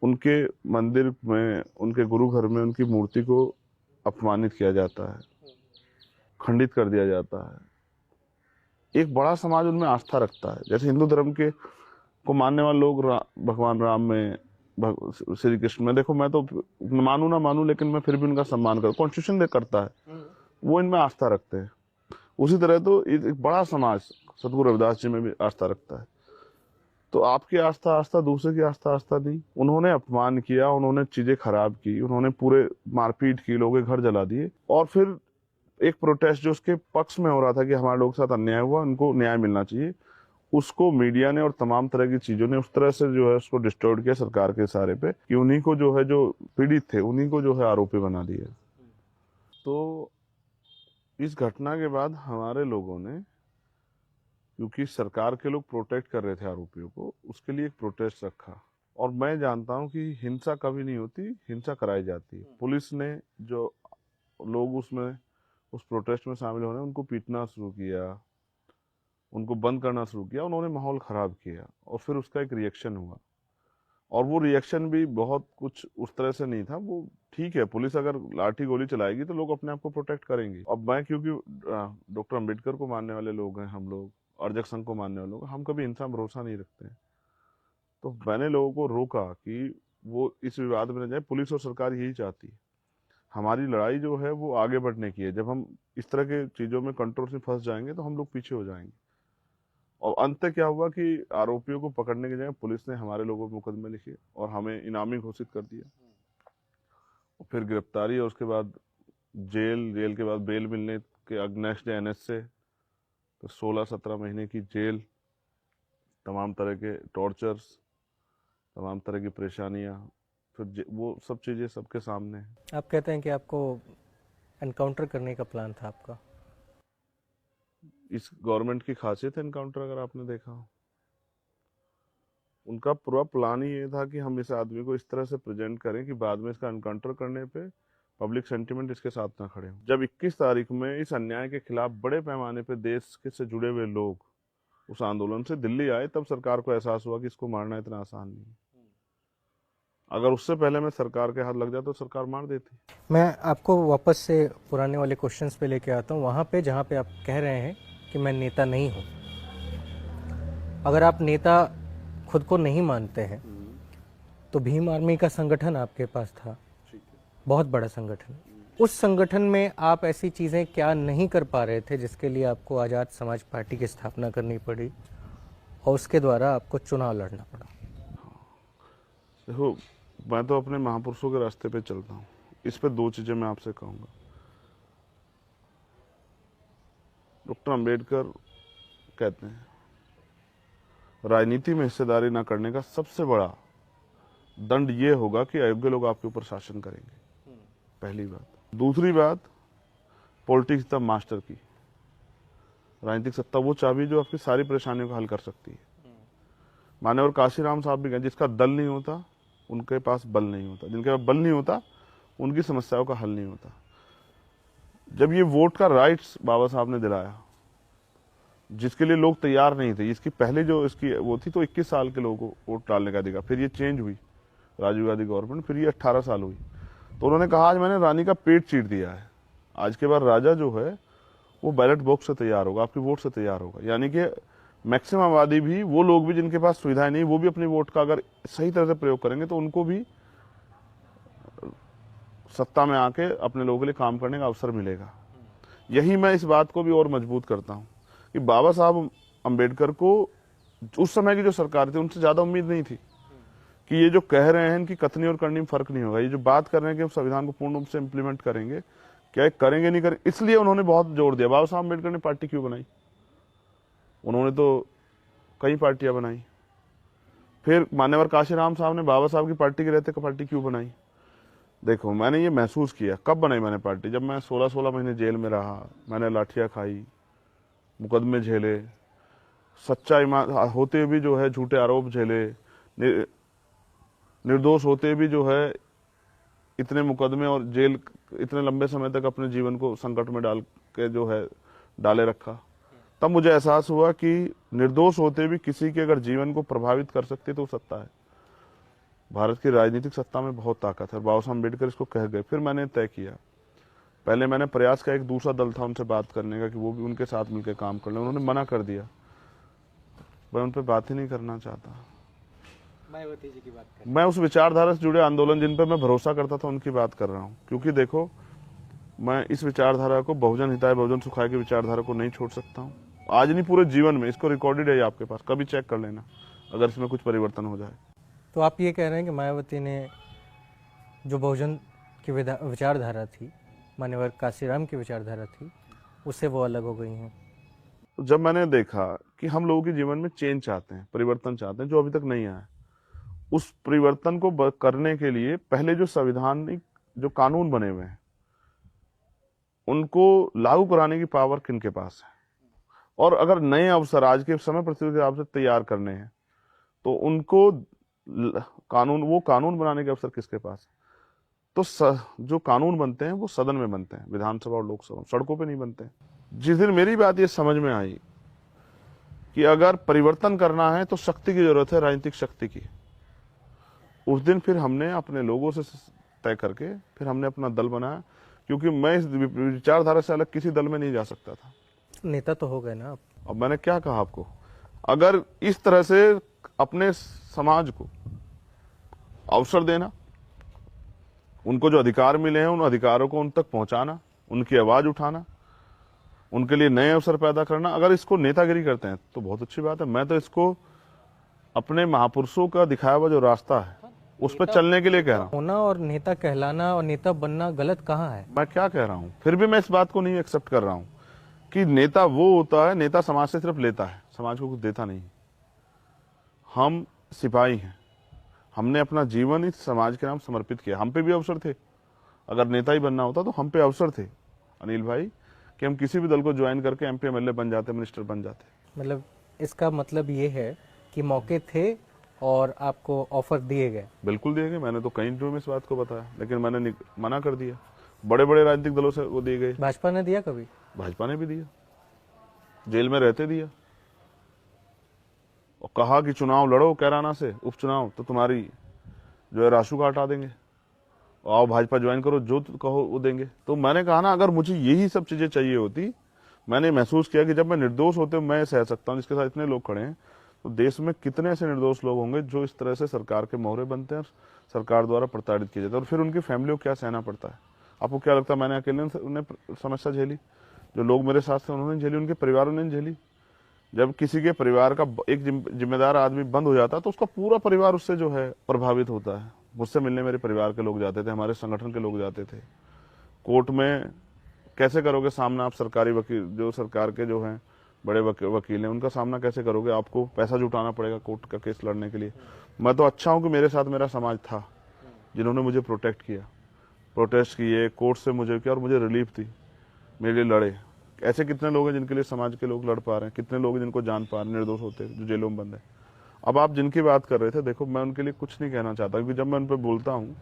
उनके मंदिर में, उनके गुरु घर में उनकी मूर्ति को अपमानित किया जाता है, खंडित कर दिया जाता है। एक बड़ा समाज उनमें आस्था रखता है। जैसे हिंदू धर्म के को मानने वाले लोग भगवान राम में, श्री कृष्ण में, देखो मैं तो मानू ना मानू लेकिन मैं फिर भी उनका सम्मान करता, कॉन्स्टिट्यूशन करता है, वो इनमें आस्था रखते हैं। उसी तरह तो एक बड़ा समाज सतगुरु रविदास जी में भी आस्था रखता है। तो आपकी आस्था दूसरे की आस्था नहीं। उन्होंने अपमान किया, उन्होंने चीजें खराब की, उन्होंने पूरे मारपीट की, लोगों के घर जला दिए, और फिर एक प्रोटेस्ट जो उसके पक्ष में हो रहा था कि हमारे लोगों के साथ अन्याय हुआ, उनको न्याय मिलना चाहिए, उसको मीडिया ने और तमाम तरह की चीजों ने उस तरह से जो है उसको डिस्टॉर्ट किया सरकार के इशारे पे कि उन्हीं को जो है, जो पीड़ित थे उन्हीं को जो है आरोपी बना दिया। तो इस घटना के बाद हमारे लोगों ने, क्योंकि सरकार के लोग प्रोटेक्ट कर रहे थे आरोपियों को, उसके लिए एक प्रोटेस्ट रखा। और मैं जानता हूं कि हिंसा कभी नहीं होती, हिंसा कराई जाती है। पुलिस ने जो लोग उसमें उस प्रोटेस्ट में शामिल होने, उनको पीटना शुरू किया, उनको बंद करना शुरू किया, उन्होंने माहौल खराब किया, और फिर उसका एक रिएक्शन हुआ। और वो रिएक्शन भी बहुत कुछ उस तरह से नहीं था। वो ठीक है, पुलिस अगर लाठी गोली चलाएगी तो लोग अपने आप को प्रोटेक्ट करेंगे। अब मैं, क्योंकि डॉक्टर अम्बेडकर को मानने वाले लोग हैं हम लोग, अर्जक संघ को मानने वाले लोग, हम कभी हिंसा में भरोसा नहीं रखते हैं। तो मैंने लोगों को रोका कि वो इस विवाद में न जाए। पुलिस और सरकार यही चाहती है। हमारी लड़ाई जो है वो आगे बढ़ने की है। जब हम इस तरह के चीजों में कंट्रोवर्सी फंस जाएंगे तो हम लोग पीछे हो जाएंगे। और अंत क्या हुआ कि आरोपियों को पकड़ने की जगह पुलिस ने हमारे लोगों पर मुकदमे लिखे और हमें इनामी घोषित कर दिया, और फिर गिरफ्तारी, और उसके बाद जेल के बाद बेल मिलने के नेक्स्ट डे एनएस से तो 16-17 महीने की जेल, तमाम तरह के टॉर्चर्स, तमाम तरह की परेशानियां, फिर वो सब चीजें सबके सामने है। आप कहते हैं कि आपको एनकाउंटर करने का प्लान था आपका। इस गवर्नमेंट की खासियत है एनकाउंटर, अगर आपने देखा हो। उनका पूरा प्लान ही ये था कि हम इस आदमी को इस तरह से प्रेजेंट करें कि बाद में इसका एनकाउंटर करने पे पब्लिक सेंटिमेंट इसके साथ ना खड़े हो। जब 21 तारीख में इस अन्याय के खिलाफ बड़े पैमाने पे देश के से जुड़े हुए लोग उस आंदोलन से दिल्ली आए, तब सरकार को एहसास हुआ कि इसको मारना इतना आसान नहीं है। अगर उससे पहले में सरकार के हाथ लग जाता तो सरकार मार देती। मैं आपको वापस से पुराने वाले क्वेश्चंस पे लेके आता हूँ, वहाँ पे जहाँ पे आप कह रहे हैं कि मैं नेता नहीं हूँ। अगर आप नेता खुद को नहीं मानते हैं तो भीम आर्मी का संगठन आपके पास था, बहुत बड़ा संगठन। उस संगठन में आप ऐसी चीज़ें क्या नहीं कर पा रहे थे जिसके लिए आपको आज़ाद समाज पार्टी की स्थापना करनी पड़ी और उसके द्वारा आपको चुनाव लड़ना पड़ा? देखो, मैं तो अपने महापुरुषों के रास्ते पे चलता हूँ। इस पे दो चीजें मैं आपसे कहूंगा। डॉक्टर अंबेडकर कहते हैं राजनीति में हिस्सेदारी ना करने का सबसे बड़ा दंड ये होगा कि अयोग्य लोग आपके ऊपर शासन करेंगे, पहली बात। दूसरी बात, पॉलिटिक्स द मास्टर की, राजनीतिक सत्ता वो चाबी जो आपकी सारी परेशानियों को हल कर सकती है। मान्यवर काशीराम साहब भी कहें, जिसका दल नहीं होता उनके पास बल नहीं होता, जिनके पास बल नहीं होता उनकी समस्याओं का हल नहीं होता। जब ये वोट का राइट्स बाबा साहब ने दिलाया जिसके लिए लोग तैयार नहीं थे। इसकी पहले जो इसकी वो थी तो 21 साल के लोगों को वोट डालने का अधिकार, फिर ये चेंज हुई राजीव गांधी गवर्नमेंट, फिर ये 18 साल हुई। तो उन्होंने कहा आज मैंने रानी का पेट चीर दिया है, आज के बाद राजा जो है वो बैलेट बॉक्स से तैयार होगा, आपकी वोट से तैयार होगा। यानी कि मैक्सिमम आबादी भी, वो लोग भी जिनके पास सुविधाएं नहीं, वो भी अपनी वोट का अगर सही तरह से प्रयोग करेंगे तो उनको भी सत्ता में आके अपने लोगों के लिए काम करने का अवसर मिलेगा। यही मैं इस बात को भी और मजबूत करता हूं कि बाबा साहब अम्बेडकर को उस समय की जो सरकार थी उनसे ज्यादा उम्मीद नहीं थी कि ये जो कह रहे हैं इनकी कथनी और करनी में फर्क नहीं होगा। ये जो बात कर रहे हैं कि हम संविधान को पूर्ण रूप से इम्प्लीमेंट करेंगे, क्या करेंगे नहीं करेंगे, इसलिए उन्होंने बहुत जोर दिया। बाबा साहब अम्बेडकर ने पार्टी क्यों बनाई? उन्होंने तो कई पार्टियां बनाई। फिर मान्यवर काशीराम साहब ने बाबा साहब की पार्टी के रहते पार्टी क्यों बनाई? देखो, मैंने ये महसूस किया। कब बनाई मैंने पार्टी? जब मैं 16 महीने जेल में रहा, मैंने लाठियां खाई, मुकदमे झेले, सच्चा ईमान होते भी जो है झूठे आरोप झेले, निर्दोष होते भी जो है इतने मुकदमे और जेल, इतने लंबे समय तक अपने जीवन को संकट में डाल के जो है डाले रखा। तब मुझे एहसास हुआ कि निर्दोष होते भी किसी के अगर जीवन को प्रभावित कर सकते तो सत्ता है। भारत की राजनीतिक सत्ता में बहुत ताकत है। बाबा साहब अम्बेडकर इसको कह गए। फिर मैंने तय किया, पहले मैंने प्रयास किया, एक दूसरा दल था उनसे बात करने का कि वो भी उनके साथ मिलकर काम कर लें। उन्होंने मना कर दिया, मैं उन पर बात ही नहीं करना चाहता। मायावती जी की बात कर, मैं उस विचारधारा से जुड़े आंदोलन जिन पर मैं भरोसा करता था उनकी बात कर रहा हूँ। क्योंकि देखो, मैं इस विचारधारा को, बहुजन हिताय बहुजन सुखाय की विचारधारा को नहीं छोड़ सकता हूँ। आज नहीं, पूरे जीवन में। इसको रिकॉर्डेड है आपके पास, कभी चेक कर लेना अगर इसमें कुछ परिवर्तन हो जाए। तो आप ये कह रहे हैं कि मायावती ने जो बहुजन की विचारधारा थी, मान्यवर काशीराम की विचारधारा थी, उससे वो अलग हो गई हैं। जब मैंने देखा कि हम लोगों के जीवन में चेंज चाहते हैं, परिवर्तन चाहते हैं जो अभी तक नहीं आया, उस परिवर्तन को करने के लिए पहले जो संविधानिक जो कानून बने हुए हैं उनको लागू कराने की पावर किनके पास है, और अगर नए अवसर आज के समय परिस्थिति के हिसाब से तैयार करने हैं तो उनको वो कानून बनाने के अवसर किसके पास है? तो जो कानून बनते हैं वो सदन में बनते हैं, विधानसभा और लोकसभा, सड़कों पे नहीं बनते हैं। जिस दिन मेरी बात ये समझ में आई कि अगर परिवर्तन करना है तो शक्ति की जरूरत है, राजनीतिक शक्ति की, उस दिन फिर हमने अपने लोगों से तय करके फिर हमने अपना दल बनाया। क्योंकि मैं इस विचारधारा से अलग किसी दल में नहीं जा सकता था। नेता तो हो गए ना आप। अब मैंने क्या कहा आपको, अगर इस तरह से अपने समाज को अवसर देना, उनको जो अधिकार मिले हैं उन अधिकारों को उन तक पहुंचाना, उनकी आवाज उठाना, उनके लिए नए अवसर पैदा करना, अगर इसको नेतागिरी करते हैं तो बहुत अच्छी बात है। मैं तो इसको अपने महापुरुषों का दिखाया हुआ जो रास्ता है उस पर चलने के लिए कह रहा हूं। होना और नेता कहलाना और नेता बनना गलत कहाँ है? मैं क्या कह रहा हूं, फिर भी मैं इस बात को नहीं एक्सेप्ट कर रहा हूं कि नेता वो होता है, नेता समाज से सिर्फ लेता है, समाज को कुछ देता नहीं। हम सिपाही हैं, हमने अपना जीवन इस समाज के नाम समर्पित किया। हम पे भी अवसर थे, अगर नेता ही बनना होता तो हम पे अवसर थे अनिल भाई कि हम किसी भी दल को ज्वाइन करके एमपी एमएलए बन जाते, मिनिस्टर बन जाते। मतलब इसका मतलब ये है कि मौके थे और आपको ऑफर दिए गए? बिल्कुल दिए गए। मैंने तो कई इंटरव्यू में इस बात को बताया, लेकिन मैंने मना कर दिया। बड़े बड़े राजनीतिक दलों से वो दिए गए। भाजपा ने दिया कभी? भाजपा ने भी दिया, जेल में रहते दिया, और कहा कि चुनाव लड़ो कैराना से, उपचुनाव, तो तुम्हारी जो है राशु का हटा देंगे, आओ भाजपा ज्वाइन करो, जो कहो वो देंगे। तो मैंने कहा ना, अगर मुझे यही सब चीजें चाहिए होती, मैंने महसूस किया कि जब मैं निर्दोष होते मैं सह सकता हूँ, जिसके साथ इतने लोग खड़े हैं, तो देश में कितने ऐसे निर्दोष लोग होंगे जो इस तरह से सरकार के मोहरे बनते हैं, सरकार द्वारा प्रताड़ित किए जाते हैं, और फिर उनकी फैमिली को क्या सहना पड़ता है। आपको क्या लगता है मैंने अकेले उन्हें समस्या झेली? जो लोग मेरे साथ थे उन्होंने झेली, उनके परिवारों ने झेली। जब किसी के परिवार का एक जिम्मेदार आदमी बंद हो जाता है तो उसका पूरा परिवार उससे जो है प्रभावित होता है। मुझसे मिलने मेरे परिवार के लोग जाते थे, हमारे संगठन के लोग जाते थे। कोर्ट में कैसे करोगे सामना आप, सरकारी वकील जो सरकार के जो हैं बड़े वकील हैं, उनका सामना कैसे करोगे? आपको पैसा जुटाना पड़ेगा कोर्ट का केस लड़ने के लिए। मैं तो अच्छा हूं कि मेरे साथ मेरा समाज था, जिन्होंने मुझे प्रोटेक्ट किया, प्रोटेस्ट किए, कोर्ट से मुझे किया और मुझे रिलीफ थी, मेरे लिए लड़े। ऐसे कितने लोग हैं जिनके लिए समाज के लोग लड़ पा रहे हैं, कितने लोग हैं जिनको जान पा रहे हैं, निर्दोष होते जो जेलों में बंद है। अब आप जिनकी बात कर रहे थे, देखो मैं उनके लिए कुछ नहीं कहना चाहता, क्योंकि जब मैं उन पर बोलता हूँ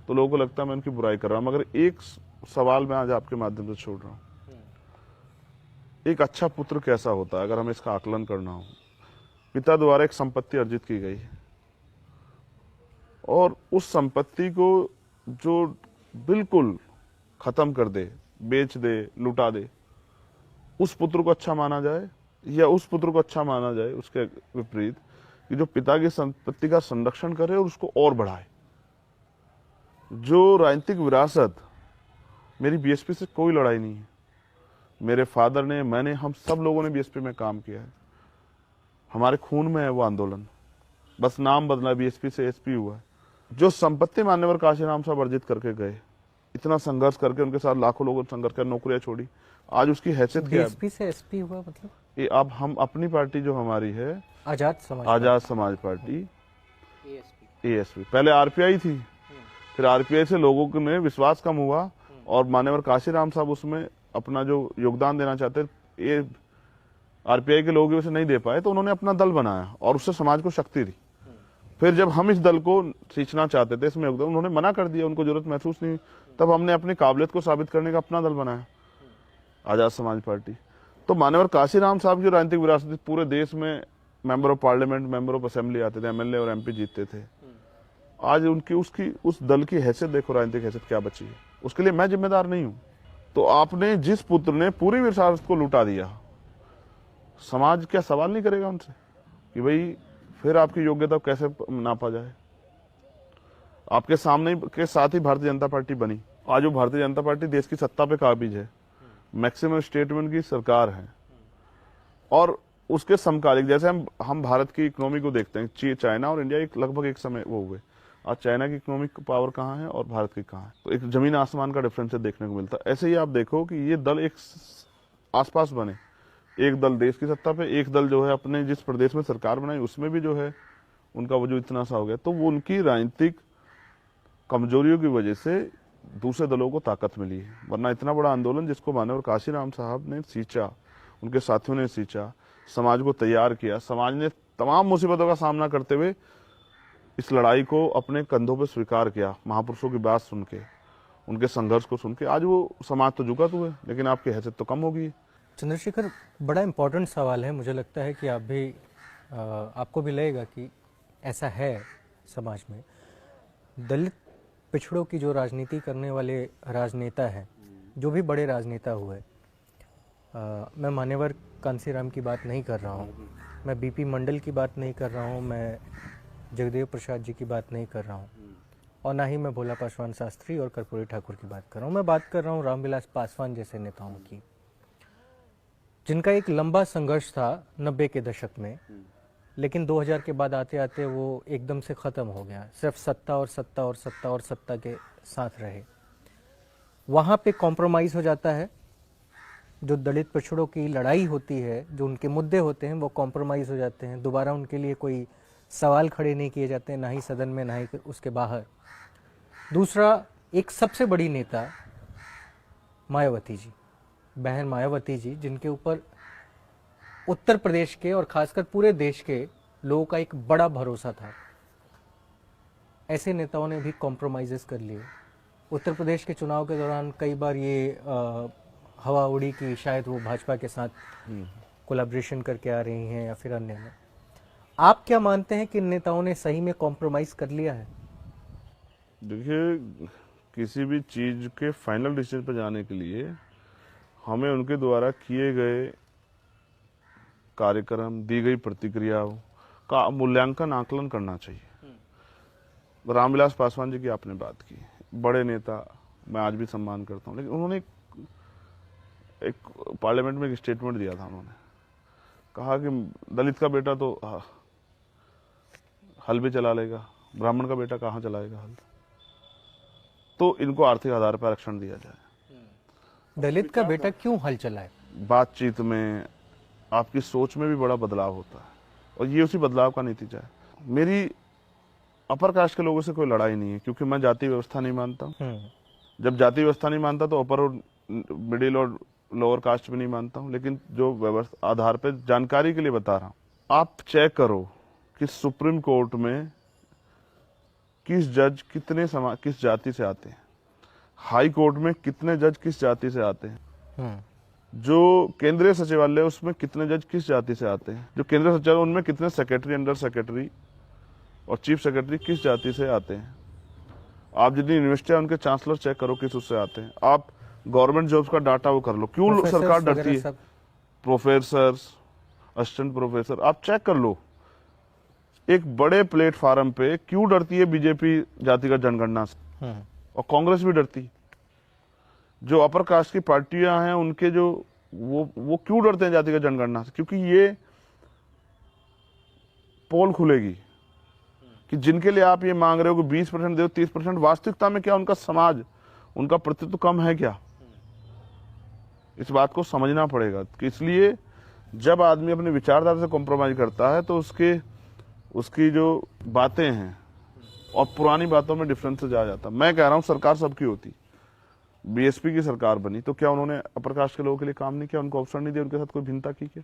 तो लोगों को लगता है मैं उनकी बुराई कर रहा हूँ। मगर एक सवाल मैं आज आपके माध्यम से छोड़ रहा हूँ एक अच्छा पुत्र कैसा होता है, अगर हमें इसका आकलन करना हो। पिता द्वारा एक संपत्ति अर्जित की गई और उस संपत्ति को जो बिल्कुल खत्म कर दे, बेच दे, लुटा दे, उस पुत्र को अच्छा माना जाए, या उस पुत्र को अच्छा माना जाए उसके विपरीत कि जो पिता की संपत्ति का संरक्षण करे और उसको और बढ़ाए। जो राजनीतिक विरासत, मेरी बीएसपी से कोई लड़ाई नहीं है। मेरे फादर ने, मैंने, हम सब लोगों ने बीएसपी में काम किया है। हमारे खून में है वो आंदोलन, बस नाम बदला, बीएसपी से एसपी हुआ है। जो संपत्ति मान्यवर काशीराम साहब अर्जित करके गए, इतना संघर्ष करके उनके साथ लाखों लोगों ने संघर्ष कर नौकरियां छोड़ी, आज उसकी हैसियत क्या है? बीएसपी से एसपी हुआ मतलब? ये अब हम अपनी पार्टी जो हमारी है, Azad Samaj ASP party, ASP, पहले आरपीआई थी, फिर आरपीआई से लोगों ने विश्वास कम हुआ और मान्यवर काशीराम साहब उसमें अपना जो योगदान देना चाहते, ये आरपीआई के लोग उसे नहीं दे पाए, तो उन्होंने अपना दल बनाया और उससे समाज को शक्ति दी। फिर जब हम इस दल को सींचना चाहते थे, इसमें योगदान, उन्होंने मना कर दिया, उनको जरूरत महसूस नहीं, तब हमने अपनी काबिलियत को साबित करने का अपना दल बनाया, आजाद समाज पार्टी। तो मान्यवर काशीराम साहब की राजनीतिक विरासत, पूरे देश में member of parliament, member of assembly आते थे, एमएलए और एमपी जीतते थे। आज उनकी उस दल की हैसियत देखो, राजनीतिक हैसियत क्या बची है, उसके लिए मैं जिम्मेदार नहीं हूं। तो आपने जिस पुत्र ने पूरी विरासत को लुटा दिया, समाज क्या सवाल नहीं करेगा उनसे कि भाई फिर आपकी योग्यता कैसे नापा जाए? आपके सामने के साथ ही भारतीय जनता पार्टी बनी। आज वो भारतीय जनता पार्टी देश की सत्ता पे काबिज है, मैक्सिमम स्टेटमेंट की सरकार है, और उसके समकालिक, जैसे हम भारत की इकोनॉमी को देखते हैं, चाइना और इंडिया लगभग एक समय वो हुए। आज चाइना की इकोनॉमिक पावर कहाँ है और भारत की कहाँ है, तो एक जमीन आसमान का डिफरेंस देखने को मिलता है। ऐसे ही आप देखो कि ये दल एक आसपास बने, एक दल देश की सत्ता पे, एक दल जो है अपने जिस प्रदेश में सरकार बनाई उसमें भी जो है उनका वजूद इतना सा हो गया, तो वो उनकी राजनीतिक कमजोरियों की वजह से दूसरे दलों को ताकत मिली है। वरना इतना बड़ा आंदोलन जिसको मान्यवर काशीराम साहब ने सींचा, उनके साथियों ने सींचा, समाज को तैयार किया, समाज ने तमाम मुसीबतों का सामना करते हुए इस लड़ाई को अपने कंधों पर स्वीकार किया, महापुरुषों की बात सुन के, उनके संघर्ष को सुन के। आज वो समाज तो झुका तो है, लेकिन आपकी हैसियत तो कम हो गई है। चंद्रशेखर, बड़ा इम्पोर्टेंट सवाल है, मुझे लगता है कि आप भी आपको भी लगेगा कि ऐसा है समाज में। दलित पिछड़ों की जो राजनीति करने वाले राजनेता हैं, जो भी बड़े राजनेता हुए, मैं मान्यवर कांसीराम की बात नहीं कर रहा हूँ, मैं बीपी मंडल की बात नहीं कर रहा हूँ, मैं जगदेव प्रसाद जी की बात नहीं कर रहा हूँ, और ना ही मैं भोला पासवान शास्त्री और कर्पूरी ठाकुर की बात कर रहा हूँ। मैं बात कर रहा हूँ रामविलास पासवान जैसे नेताओं की, जिनका एक लंबा संघर्ष था 90 के दशक में, लेकिन 2000 के बाद आते आते वो एकदम से ख़त्म हो गया। सिर्फ सत्ता और सत्ता और सत्ता और सत्ता के साथ रहे। वहाँ पे कॉम्प्रोमाइज़ हो जाता है। जो दलित पिछड़ों की लड़ाई होती है, जो उनके मुद्दे होते हैं, वो कॉम्प्रोमाइज़ हो जाते हैं। दोबारा उनके लिए कोई सवाल खड़े नहीं किए जाते, ना ही सदन में, ना ही उसके बाहर। दूसरा, एक सबसे बड़ी नेता मायावती जी, बहन मायावती जी, जिनके ऊपर उत्तर प्रदेश के और खासकर पूरे देश के लोगों का एक बड़ा भरोसा था, ऐसे नेताओं ने भी कॉम्प्रोमाइज़ेस कर लिए। उत्तर प्रदेश के चुनाव के दौरान कई बार ये हवा उड़ी कि शायद वो भाजपा के साथ कोलैबोरेशन करके आ रही हैं या फिर अन्य में। आप क्या मानते हैं कि इन नेताओं ने सही में कॉम्प्रोमाइज़ कर लिया है? देखिए, किसी भी चीज के फाइनल डिसीजन पर जाने के लिए हमें उनके द्वारा किए गए कार्यक्रम, दी गई प्रतिक्रियाओं का मूल्यांकन, आकलन करना चाहिए। रामविलास पासवान जी की आपने बात की, बड़े नेता, मैं आज भी सम्मान करता हूं, लेकिन उन्होंने एक पार्लियामेंट में एक स्टेटमेंट दिया था। उन्होंने कहा कि दलित का बेटा तो हल भी चला लेगा, ब्राह्मण का बेटा कहाँ चलाएगा हल, तो इनको आर्थिक आधार पर आरक्षण दिया जाए। दलित का बेटा क्यों हल चलाए? बातचीत में, आपकी सोच में भी बड़ा बदलाव होता है, और ये उसी बदलाव का नतीजा है। मेरी अपर कास्ट के लोगों से कोई लड़ाई नहीं है, क्योंकि मैं जाति व्यवस्था नहीं मानता। जब जाति व्यवस्था नहीं मानता तो अपर और मिडिल और लोअर कास्ट भी नहीं मानता हूं। लेकिन जो व्यवस्था आधार पर जानकारी के लिए बता रहा हूं, आप चेक करो कि सुप्रीम कोर्ट में किस जज किस जाति से आते हैं, हाई कोर्ट में कितने जज किस जाति से आते हैं। जो केंद्रीय सचिवालय उसमें कितने जज किस जाति से आते हैं, जो केंद्रीय सचिवालय उनमें कितने सेक्रेटरी, अंडर सेक्रेटरी और चीफ सेक्रेटरी किस जाति से आते हैं। आप जितनी यूनिवर्सिटी उनके चांसलर चेक करो किस उससे आते हैं। आप गवर्नमेंट जॉब्स का डाटा वो कर लो, क्यों सरकार डरती है। प्रोफेसर, असिस्टेंट प्रोफेसर, आप चेक कर लो एक बड़े प्लेटफार्म पे क्यों डरती है बीजेपी जातिगत जनगणना से, और कांग्रेस भी डरती। जो अपर कास्ट की पार्टियां हैं उनके जो वो क्यों डरते हैं जातिगत जनगणना से, क्योंकि ये पोल खुलेगी कि जिनके लिए आप ये मांग रहे हो कि 20% दो 30%, वास्तविकता में क्या उनका समाज, उनका प्रतित्व कम है क्या। इस बात को समझना पड़ेगा कि इसलिए जब आदमी अपने विचारधारा से कॉम्प्रोमाइज करता है तो उसकी जो बातें हैं और पुरानी बातों में डिफरेंसेस आ जाता। मैं कह रहा हूं सरकार सबकी होती। बीएसपी की सरकार बनी तो क्या उन्होंने अपर कास्ट के लोगों के लिए काम नहीं किया, उनको अवसर नहीं दिया, उनके साथ कोई भिन्नता की क्या?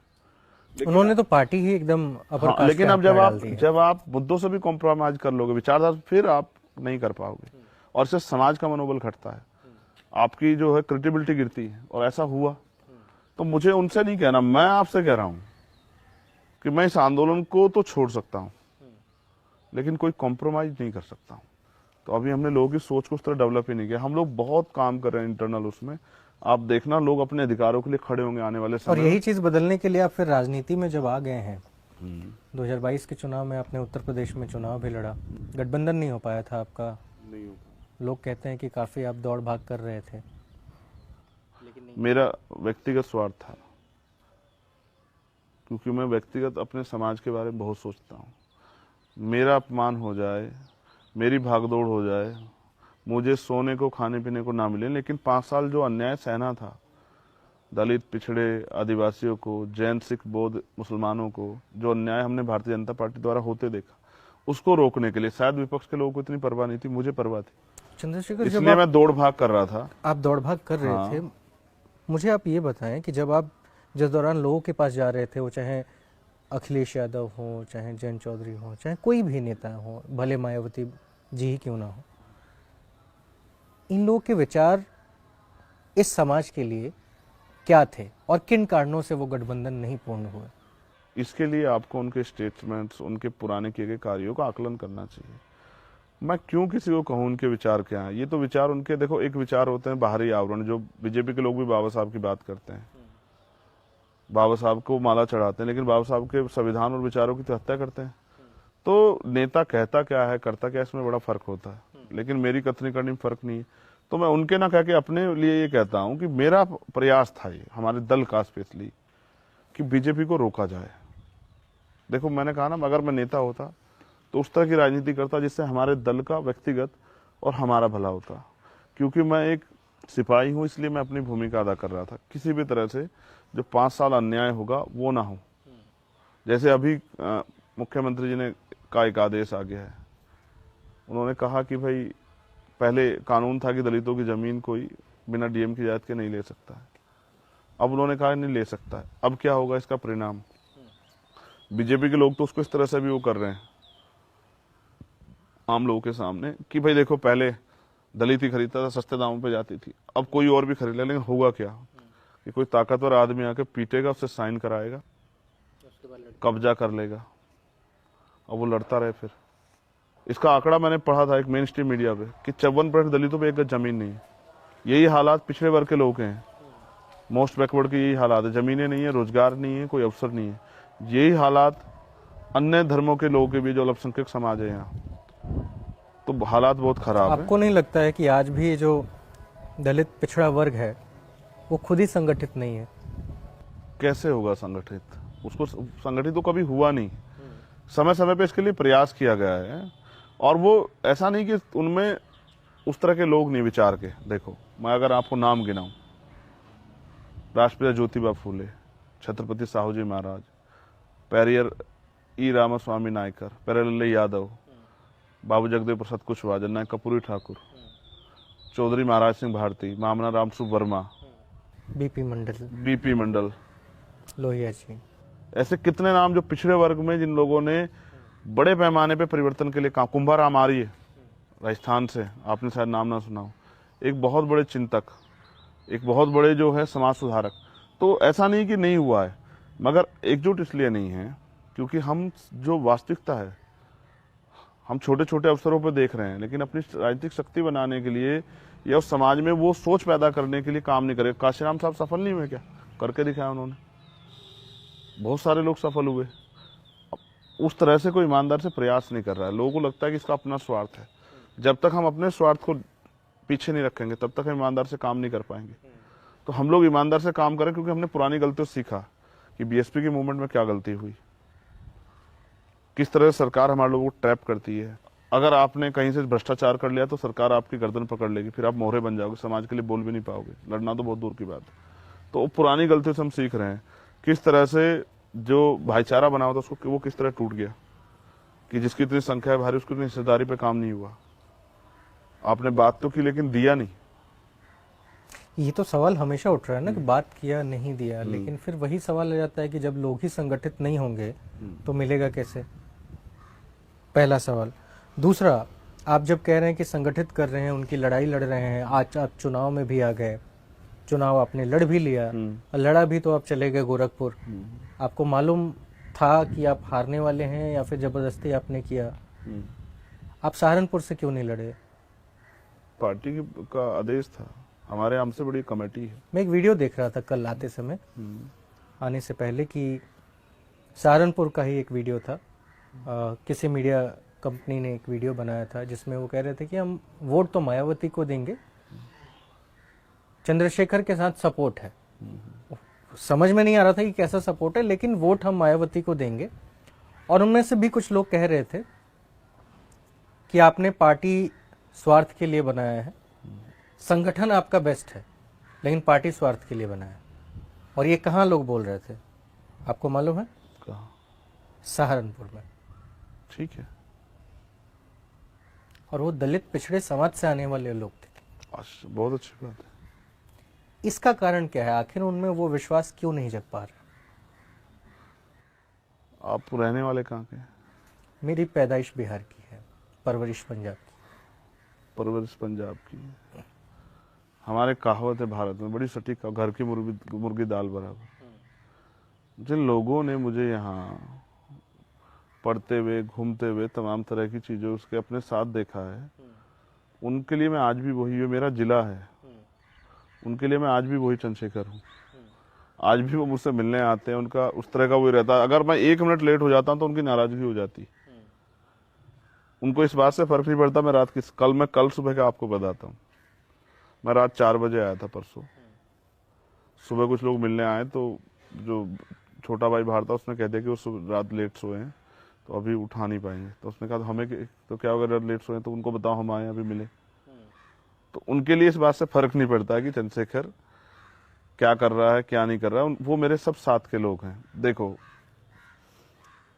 उन्होंने तो पार्टी ही एकदम अपर कास्ट लेकिन के अब हाथ में डाल दी है। जब आप मुद्दों से भी कॉम्प्रोमाइज कर लोगे विचारधारा, फिर आप नहीं कर पाओगे और इससे समाज का मनोबल घटता है, आपकी जो है क्रेडिबिलिटी गिरती है। और ऐसा हुआ तो मुझे उनसे नहीं कहना, मैं आपसे कह रहा हूं कि मैं इस आंदोलन को तो छोड़ सकता हूं लेकिन कोई कॉम्प्रोमाइज नहीं कर सकता हूं। तो अभी हमने लोगों की सोच को उस तरह डेवलप ही नहीं किया। हम लोग बहुत काम कर रहे हैं इंटरनल उसमें, आप देखना लोग अपने अधिकारों के लिए खड़े होंगे आने वाले समय। और यही चीज बदलने के लिए आप फिर राजनीति में जब आ गए हैं, 2022 के चुनाव में आपने उत्तर प्रदेश में चुनाव भी लड़ा, गठबंधन नहीं हो पाया था आपका। नहीं होगा। लोग कहते हैं कि काफी आप दौड़ भाग कर रहे थे। मेरा व्यक्तिगत स्वार्थ था, क्योंकि मैं व्यक्तिगत अपने समाज के बारे में बहुत सोचता हूँ। मेरा अपमान हो जाए, मेरी भागदौड़ हो जाए, मुझे सोने को खाने पीने को ना मिले, लेकिन 5 साल जो अन्याय सहना था दलित, पिछड़े, आदिवासियों को, जैन, सिख, बौद्ध, मुसलमानों को, जो अन्याय हमने भारतीय जनता पार्टी द्वारा होते देखा, उसको रोकने के लिए शायद विपक्ष के लोगों को इतनी परवाह नहीं थी, मुझे परवाह थी। चंद्रशेखर, इसलिए मैं दौड़ भाग कर रहा था। आप दौड़ भाग कर रहे थे, मुझे आप ये बताएं कि जब आप जिस दौरान लोगों के पास जा रहे थे, वो चाहे अखिलेश यादव हो, चाहे जयंत चौधरी हो, चाहे कोई भी नेता हो, भले मायावती जी ही क्यों ना हो, इन लोगों के विचार इस समाज के लिए क्या थे और किन कारणों से वो गठबंधन नहीं पूर्ण हुए? इसके लिए आपको उनके स्टेटमेंट्स, उनके पुराने किए गए कार्यों का आकलन करना चाहिए। मैं क्यों किसी को कहूँ उनके विचार क्या हैं? ये तो विचार उनके, देखो एक विचार होते हैं बाहरी आवरण, जो बीजेपी के लोग भी बाबा साहब की बात करते हैं, बाबा साहब को माला चढ़ाते हैं, लेकिन बाबा साहब के संविधान और विचारों की तो हत्या करते हैं। तो नेता कहता क्या है, करता क्या है, इसमें बड़ा फर्क होता है। लेकिन मेरी कथनी करनी में फर्क नहीं है। तो मैं उनके ना कह के अपने लिए ये कहता हूं कि मेरा प्रयास था ये, हमारे दल का स्पेशली, कि बीजेपी को रोका जाए। देखो मैंने कहा ना, अगर मैं नेता होता तो उस तरह की राजनीति करता जिससे हमारे दल का व्यक्तिगत और हमारा भला होता। क्योंकि मैं एक सिपाही हूं, इसलिए मैं अपनी भूमिका अदा कर रहा था। किसी भी तरह से जो 5 साल अन्याय होगा वो ना हो। जैसे अभी मुख्यमंत्री जी ने का एक आदेश आ गया है, उन्होंने कहा कि भाई पहले कानून था कि दलितों की जमीन कोई बिना डीएम की इजाजत के नहीं ले सकता है, अब उन्होंने कहा नहीं ले सकता है। अब क्या होगा इसका परिणाम? बीजेपी के लोग तो उसको इस तरह से भी वो कर रहे हैं आम लोगों के सामने कि भाई देखो पहले दलित ही खरीदता था, सस्ते दामों पे जाती थी, अब कोई और भी खरीद ले। लेकिन होगा क्या कि कोई ताकतवर आदमी आके पीटेगा, उससे साइन कराएगा, कब्जा कर लेगा और वो लड़ता रहे। फिर इसका आंकड़ा मैंने पढ़ा था एक मेन स्ट्रीम मीडिया पे कि 54% दलितों पे एक गज जमीन नहीं है। यही हालात पिछड़े वर्ग के लोगों के हैं, मोस्ट बैकवर्ड के यही हालात है। जमीनें नहीं है, रोजगार नहीं है, कोई अवसर नहीं है। यही हालात अन्य धर्मों के लोगों के भी, जो अल्पसंख्यक समाज है यहाँ, तो हालात बहुत खराब है। आपको नहीं लगता है कि आज भी जो दलित पिछड़ा वर्ग है वो खुद ही संगठित नहीं है? कैसे होगा संगठित? उसको संगठित तो कभी हुआ नहीं। समय समय पे इसके लिए प्रयास किया गया है, और वो ऐसा नहीं कि उनमें उस तरह के लोग नहीं विचार के। देखो मैं अगर आपको नाम गिनाऊं, राष्ट्रपिता ज्योतिबा फूले, छत्रपति साहू जी महाराज, पेरियर ई रामास्वामी नायकर, पेरेलल्ले यादव, बाबू जगदेव प्रसाद कुशवाहा, जननायक कपूरी ठाकुर, चौधरी महाराज सिंह भारती, मामना रामसु वर्मा, बीपी मंडल, लोहिया जी, ऐसे कितने नाम जो पिछड़े वर्ग में जिन लोगों ने बड़े पैमाने पे परिवर्तन के लिए काम। कुंभाराम आर्य राजस्थान से, आपने शायद नाम ना सुना हो, एक बहुत बड़े चिंतक, एक बहुत बड़े जो है समाज सुधारक, तो ऐसा नहीं कि नहीं हुआ है, मगर एकजुट इसलिए नहीं है क्योंकि हम जो वास्तविकता है हम छोटे छोटे अवसरों पर देख रहे हैं, लेकिन अपनी राजनीतिक शक्ति बनाने के लिए या उस समाज में वो सोच पैदा करने के लिए काम नहीं करे। काशीराम साहब सफल नहीं हुए क्या? करके दिखाया उन्होंने, बहुत सारे लोग सफल हुए। उस तरह से कोई ईमानदार से प्रयास नहीं कर रहा है। लोगों को लगता है कि इसका अपना स्वार्थ है। जब तक हम अपने स्वार्थ को पीछे नहीं रखेंगे तब तक हम ईमानदार से काम नहीं कर पाएंगे। तो हम लोग ईमानदार से काम करें क्योंकि हमने पुरानी गलतियों से सीखा कि बीएसपी की मूवमेंट में क्या गलती हुई, किस तरह से सरकार हमारे लोगों को ट्रैप करती है। अगर आपने कहीं से भ्रष्टाचार कर लिया तो सरकार आपकी गर्दन पकड़ लेगी, फिर आप मोहरे बन जाओगे, समाज के लिए बोल भी नहीं पाओगे, लड़ना तो बहुत दूर की बात है। तो पुरानी गलतियों से हम सीख रहे हैं किस तरह से जो भाईचारा बना हुआ था उसको वो किस तरह टूट गया, कि जिसकी इतनी संख्या है भारी उसकी इतनी हिस्सेदारी पे काम नहीं हुआ। आपने बात तो की लेकिन दिया नहीं। ये तो सवाल हमेशा उठ रहा है ना कि बात किया नहीं दिया, लेकिन फिर वही सवाल आ जाता है कि जब लोग ही संगठित नहीं होंगे तो मिलेगा कैसे? पहला सवाल। दूसरा, आप जब कह रहे हैं कि संगठित कर रहे हैं, उनकी लड़ाई लड़ रहे हैं, आज आप चुनाव में भी आ गए, चुनाव आपने लड़ भी लिया और लड़ा भी तो आप चले गए गोरखपुर। आपको मालूम था कि आप हारने वाले हैं या फिर जबरदस्ती आपने किया? आप सहारनपुर से क्यों नहीं लड़े? पार्टी का आदेश था, हमारे हमसे बड़ी कमेटी है। मैं एक वीडियो देख रहा था कल आते समय, आने से पहले, कि सहारनपुर का ही एक वीडियो था। किसी मीडिया कंपनी ने एक वीडियो बनाया था जिसमें वो कह रहे थे कि हम वोट तो मायावती को देंगे, चंद्रशेखर के साथ सपोर्ट है। समझ में नहीं आ रहा था कि कैसा सपोर्ट है, लेकिन वोट हम मायावती को देंगे। और उनमें से भी कुछ लोग कह रहे थे कि आपने पार्टी स्वार्थ के लिए बनाया है, संगठन आपका बेस्ट है लेकिन पार्टी स्वार्थ के लिए बनाया है। और ये कहाँ लोग बोल रहे थे आपको मालूम है? कहाँ? सहारनपुर में। ठीक है। और वो दलित पिछड़े समाज से आने वाले लोग थे। बहुत अच्छी बात है। इसका कारण क्या है? आखिर उनमें वो विश्वास क्यों नहीं जग पा रहा? आप रहने वाले कहाँ के? मेरी पैदाइश बिहार की है, परवरिश पंजाब की। परवरिश पंजाब की। हमारे कहावत है भारत में बड़ी सटीक, घर की मुर्गी दाल बराबर। जिन लोगों ने मुझे यहाँ पढ़ते हुए घूमते हुए तमाम तरह की चीजें उसके अपने साथ देखा है, उनके लिए मैं आज भी वही हूँ। मेरा जिला है, उनके लिए मैं आज भी वही चंद्रशेखर हूँ। आज भी वो मुझसे मिलने आते हैं, उनका उस तरह का वही रहता है। अगर मैं 1 मिनट लेट हो जाता हूँ तो उनकी नाराजगी हो जाती। उनको इस बात से फर्क नहीं पड़ता मैं रात किस कल सुबह का आपको बताता हूँ। मैं रात 4 बजे आया था परसों। सुबह कुछ लोग मिलने आए तो जो छोटा भाई बाहर था उसने कह दिया कि वो रात लेट सोए हैं तो अभी उठा नहीं पाएंगे। तो उसने कहा हमें तो क्या अगर लेट सोए तो उनको बताओ हम आए अभी मिले। तो उनके लिए इस बात से फर्क नहीं पड़ता कि चंद्रशेखर क्या कर रहा है क्या नहीं कर रहा है। वो मेरे सब साथ के लोग हैं। देखो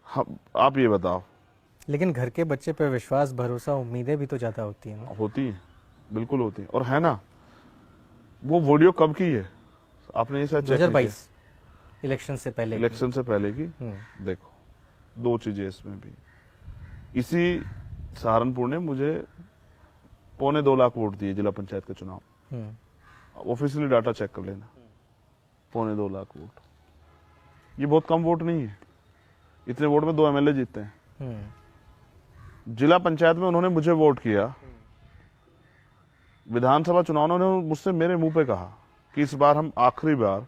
आप ये बताओ, लेकिन घर के बच्चे पे विश्वास, भरोसा, उम्मीदें भी तो ज्यादा होती है ना? होती है, बिल्कुल होती है। और है ना, वो वीडियो कब की है आपने ये शायद 2022 इलेक्शन से पहले की। इलेक्शन से पहले की। देखो 2 चीजें इसमें भी। इसी सहारनपुर ने मुझे 2.25 लाख वोट दिए जिला पंचायत के चुनाव। ऑफिशियली डाटा चेक कर लेना, 2.25 लाख वोट। ये बहुत कम वोट नहीं है। इतने वोट में 2 एमएलए जीतते हैं। जिला पंचायत में उन्होंने मुझे वोट किया। विधानसभा चुनाव में उन्होंने मुझसे मेरे मुंह पे कहा कि इस बार हम आखिरी बार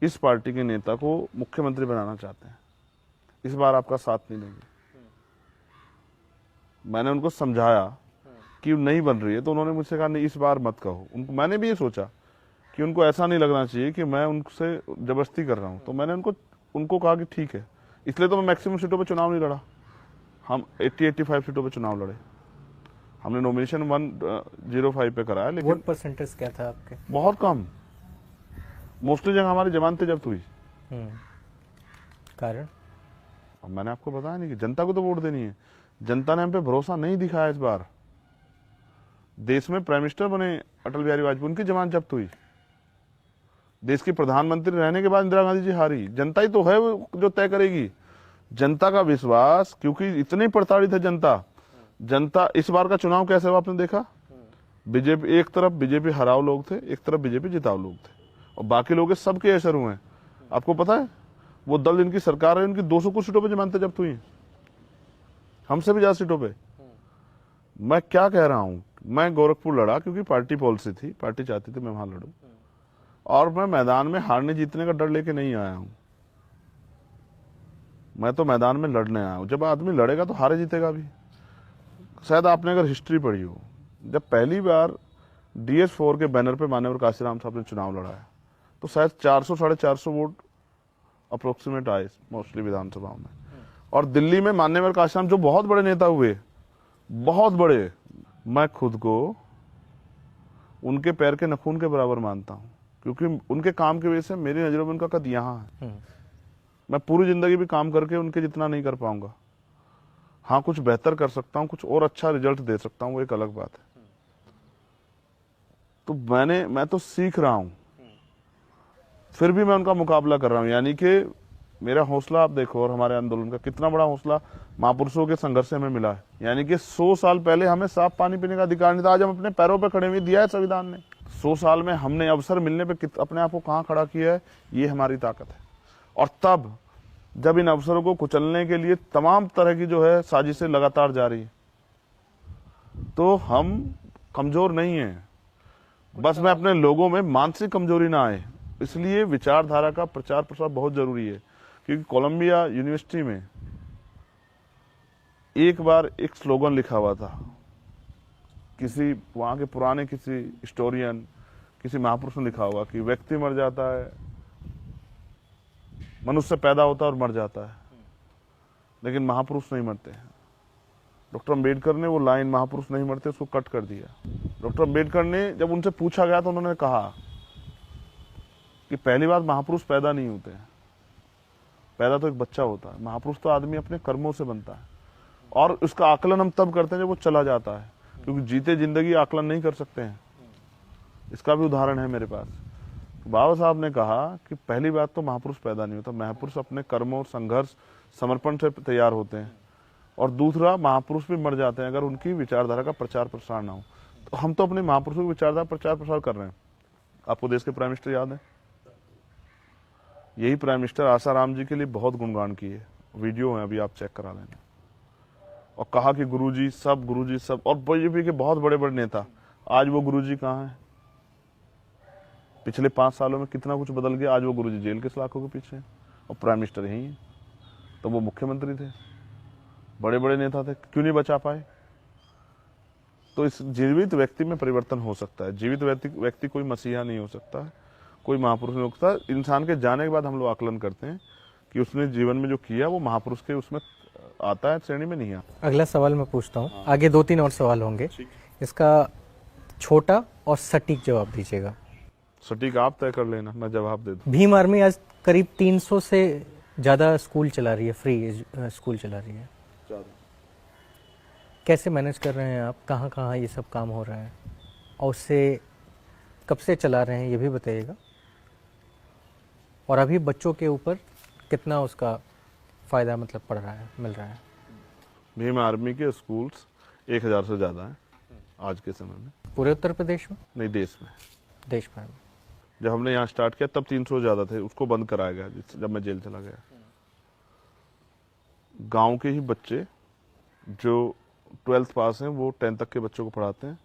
इस पार्टी के नेता को मुख्यमंत्री बनाना चाहते हैं, इस बार आपका साथ नहीं देंगे। मैंने उनको समझाया कि नहीं बन रही है तो उन्होंने मुझसे कहा नहीं इस बार मत कहो। उनको मैंने भी ये सोचा कि उनको ऐसा नहीं लगना चाहिए कि मैं उनसे जबरदस्ती कर रहा हूं। तो मैंने उनको कहा कि ठीक है। इसलिए तो मैं मैक्सिमम सीटों पे चुनाव नहीं लड़ा। हम 80-85 सीटों पे चुनाव लड़े। हमने नॉमिनेशन 105 पे कराया, लेकिन वोट परसेंटेज क्या था आपके? बहुत कम। मोस्टली जगह हमारी जमानतें जब्त हुई। कारण? अब मैंने आपको बताया नहीं कि जनता को तो वोट देनी है। जनता ने हम पे भरोसा नहीं दिखाया। इस बार देश में प्राइम मिनिस्टर बने अटल बिहारी वाजपेयी, उनकी जमानत जब्त हुई। देश की प्रधानमंत्री रहने के बाद इंदिरा गांधी जी हारी। जनता ही तो है जो तय करेगी। जनता का विश्वास, क्योंकि इतनी प्रताड़ित है जनता। इस बार का चुनाव कैसे हुआ आपने देखा? बीजेपी एक तरफ बीजेपी हराव लोग थे, एक तरफ बीजेपी जिताव लोग थे। और बाकी लोग सबके असर हुए हैं। आपको पता है वो दल जिनकी सरकार है उनकी 200 कुछ सीटों पे जमानतें जब्त हुई हैं, हमसे भी ज्यादा सीटों पे। मैं क्या कह रहा हूं, मैं गोरखपुर लड़ा क्योंकि पार्टी पॉलिसी थी, पार्टी चाहती थी मैं वहां लड़ूं, और मैं मैदान में हारने जीतने का डर लेके नहीं आया हूं। मैं तो मैदान में लड़ने आया हूं। जब आदमी लड़ेगा तो हारे जीतेगा भी। शायद आपने अगर हिस्ट्री पढ़ी हो, जब पहली बार DS4 के बैनर पे मान्यवर काशीराम साहब ने चुनाव लड़ा है तो शायद 400 साढ़े 400 वोट अप्रोक्सीमेट आए मोस्टली विधानसभाओं में। और दिल्ली में मान्यवर काशीराम जो बहुत बड़े नेता हुए, बहुत बड़े, मैं खुद को उनके पैर के नखून के बराबर मानता हूं, क्योंकि उनके काम की वजह से मेरी नजरों में उनका कद यहाँ है। मैं पूरी जिंदगी भी काम करके उनके जितना नहीं कर पाऊंगा। हाँ, कुछ बेहतर कर सकता हूं, कुछ और अच्छा रिजल्ट दे सकता हूं, वो एक अलग बात है। तो मैं तो सीख रहा हूं, फिर भी मैं उनका मुकाबला कर रहा हूं। यानी कि मेरा हौसला आप देखो, और हमारे आंदोलन का कितना बड़ा हौसला महापुरुषों के संघर्ष से हमें मिला है। यानी कि 100 साल पहले हमें साफ पानी पीने का अधिकार नहीं था, आज हम अपने पैरों पे खड़े हुए, दिया है संविधान ने। 100 साल में हमने अवसर मिलने पे अपने आप को कहां खड़ा किया है, ये हमारी ताकत है। और तब जब इन अवसरों को कुचलने के लिए तमाम तरह की जो है साजिशें लगातार जारी है, तो हम कमजोर नहीं है। बस मैं अपने लोगों में मानसिक कमजोरी ना आए, इसलिए विचारधारा का प्रचार प्रसार बहुत जरूरी है। क्योंकि कोलंबिया यूनिवर्सिटी में एक बार एक स्लोगन लिखा हुआ था, किसी वहां के पुराने किसी हिस्टोरियन, किसी महापुरुष ने लिखा हुआ कि व्यक्ति मर जाता है, मनुष्य पैदा होता है और मर जाता है, लेकिन महापुरुष नहीं मरते हैं। डॉक्टर अम्बेडकर ने वो लाइन महापुरुष नहीं मरते उसको कट कर दिया। डॉक्टर अम्बेडकर ने जब उनसे पूछा गया तो उन्होंने कहा कि पहली बात महापुरुष पैदा नहीं होते हैं, पैदा तो एक बच्चा होता है। महापुरुष तो आदमी अपने कर्मों से बनता है, और उसका आकलन हम तब करते हैं जब वो चला जाता है, क्योंकि जीते जिंदगी आकलन नहीं कर सकते हैं। इसका भी उदाहरण है मेरे पास। बाबा साहब ने कहा कि पहली बात तो महापुरुष पैदा नहीं होता, महापुरुष अपने कर्मों, संघर्ष, समर्पण से तैयार होते हैं। और दूसरा, महापुरुष भी मर जाते हैं अगर उनकी विचारधारा का प्रचार प्रसार ना हो। तो हम तो अपने महापुरुषों की विचारधारा प्रचार प्रसार कर रहे हैं। आपको देश के प्राइम मिनिस्टर याद है, यही प्राइम मिनिस्टर आसाराम जी के लिए बहुत गुणगान किए, वीडियो है, अभी आप चेक करा लेना। और कहा कि गुरुजी सब, और बीजेपी के बहुत बड़े बड़े नेता, आज वो गुरुजी कहाँ हैं? पिछले 5 सालों में कितना कुछ बदल गया। आज वो गुरुजी जेल के सलाखों के पीछे हैं और प्राइम मिनिस्टर यही है। तो वो मुख्यमंत्री थे, बड़े बड़े नेता थे, क्यों नहीं बचा पाए? तो इस जीवित व्यक्ति में परिवर्तन हो सकता है। जीवित व्यक्ति कोई मसीहा नहीं हो सकता है, कोई महापुरुष नहीं हो सकता। इंसान के जाने के बाद हम लोग आकलन करते हैं कि उसने जीवन में जो किया वो महापुरुष के उसमें आता है, श्रेणी में नहीं आता। अगला सवाल मैं पूछता हूँ, आगे 2-3 और सवाल होंगे, इसका छोटा और सटीक जवाब दीजिएगा। सटीक आप तय कर लेना, मैं जवाब दे दूं। भीम आर्मी आज करीब 300 से ज्यादा स्कूल चला रही है, फ्री स्कूल चला रही है। कैसे मैनेज कर रहे हैं आप? कहाँ कहाँ ये सब काम हो रहा है, और उससे कब से चला रहे हैं ये भी बताइएगा। और अभी बच्चों के ऊपर कितना उसका फायदा मतलब पड़ रहा है, मिल रहा है? भीम आर्मी के स्कूल्स 1000 से ज्यादा हैं आज के समय में। पूरे उत्तर प्रदेश में? नहीं, देश में, देश भर में। जब हमने यहाँ स्टार्ट किया तब 300 ज्यादा थे, उसको बंद कराया गया जब मैं जेल चला गया। गांव के ही बच्चे जो 12th पास हैं वो 10th तक के बच्चों को पढ़ाते हैं।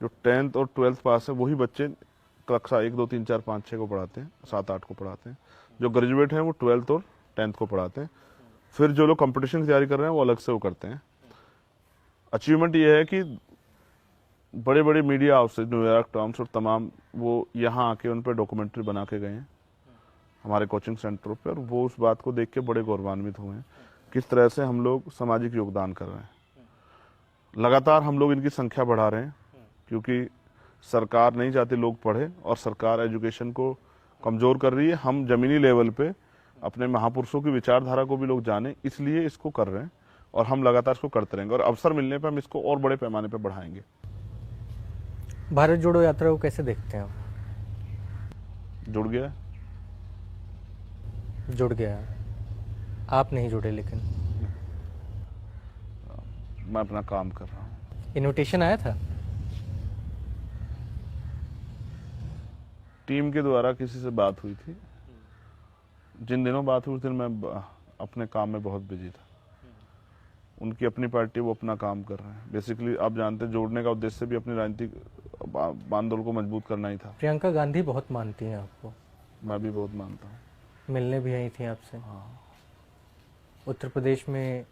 जो 10th और 12th पास हैं वही बच्चे कक्षा 1, 2, 3, 4, 5, 6 को पढ़ाते हैं, 7, 8 को पढ़ाते हैं। जो ग्रेजुएट हैं वो 12th और 10th को पढ़ाते हैं। फिर जो लोग कंपटीशन की तैयारी कर रहे हैं वो अलग से वो करते हैं। अचीवमेंट ये है कि बड़े बड़े मीडिया हाउसेज, न्यूयॉर्क टाइम्स और तमाम, वो यहाँ आके उन पर डॉक्यूमेंट्री बना के गए हैं हमारे कोचिंग सेंटरों पर, और वो उस बात को देख के बड़े गौरवान्वित हुए हैं किस तरह से हम लोग सामाजिक योगदान कर रहे हैं। लगातार हम लोग इनकी संख्या बढ़ा रहे हैं, क्योंकि सरकार नहीं चाहती लोग पढ़े और सरकार एजुकेशन को कमजोर कर रही है। हम जमीनी लेवल पे अपने महापुरुषों की विचारधारा को भी लोग जाने, इसलिए इसको कर रहे हैं, और हम लगातार इसको करते रहेंगे, और अवसर मिलने पर हम इसको और बड़े पैमाने पर बढ़ाएंगे। भारत जोड़ो यात्रा को कैसे देखते हैं आप? जुड़ गया, जुड़ गया, आप नहीं जुड़े, लेकिन मैं अपना काम कर रहा हूँ। इनविटेशन आया था? टीम के द्वारा किसी से बात हुई थी। जिन दिनों बात हुई उस दिन मैं अपने काम में बहुत बिजी था। उनकी अपनी पार्टी, वो अपना काम कर रहे हैं। बेसिकली आप जानते हैं, जोड़ने का उद्देश्य भी अपनी राजनीतिक बांधोल को मजबूत करना ही था। प्रियंका गांधी बहुत मानती हैं आपको, मैं भी बहुत मानता हूँ। मिलने भी आई थी आपसे। हाँ, उत्तर प्रदेश में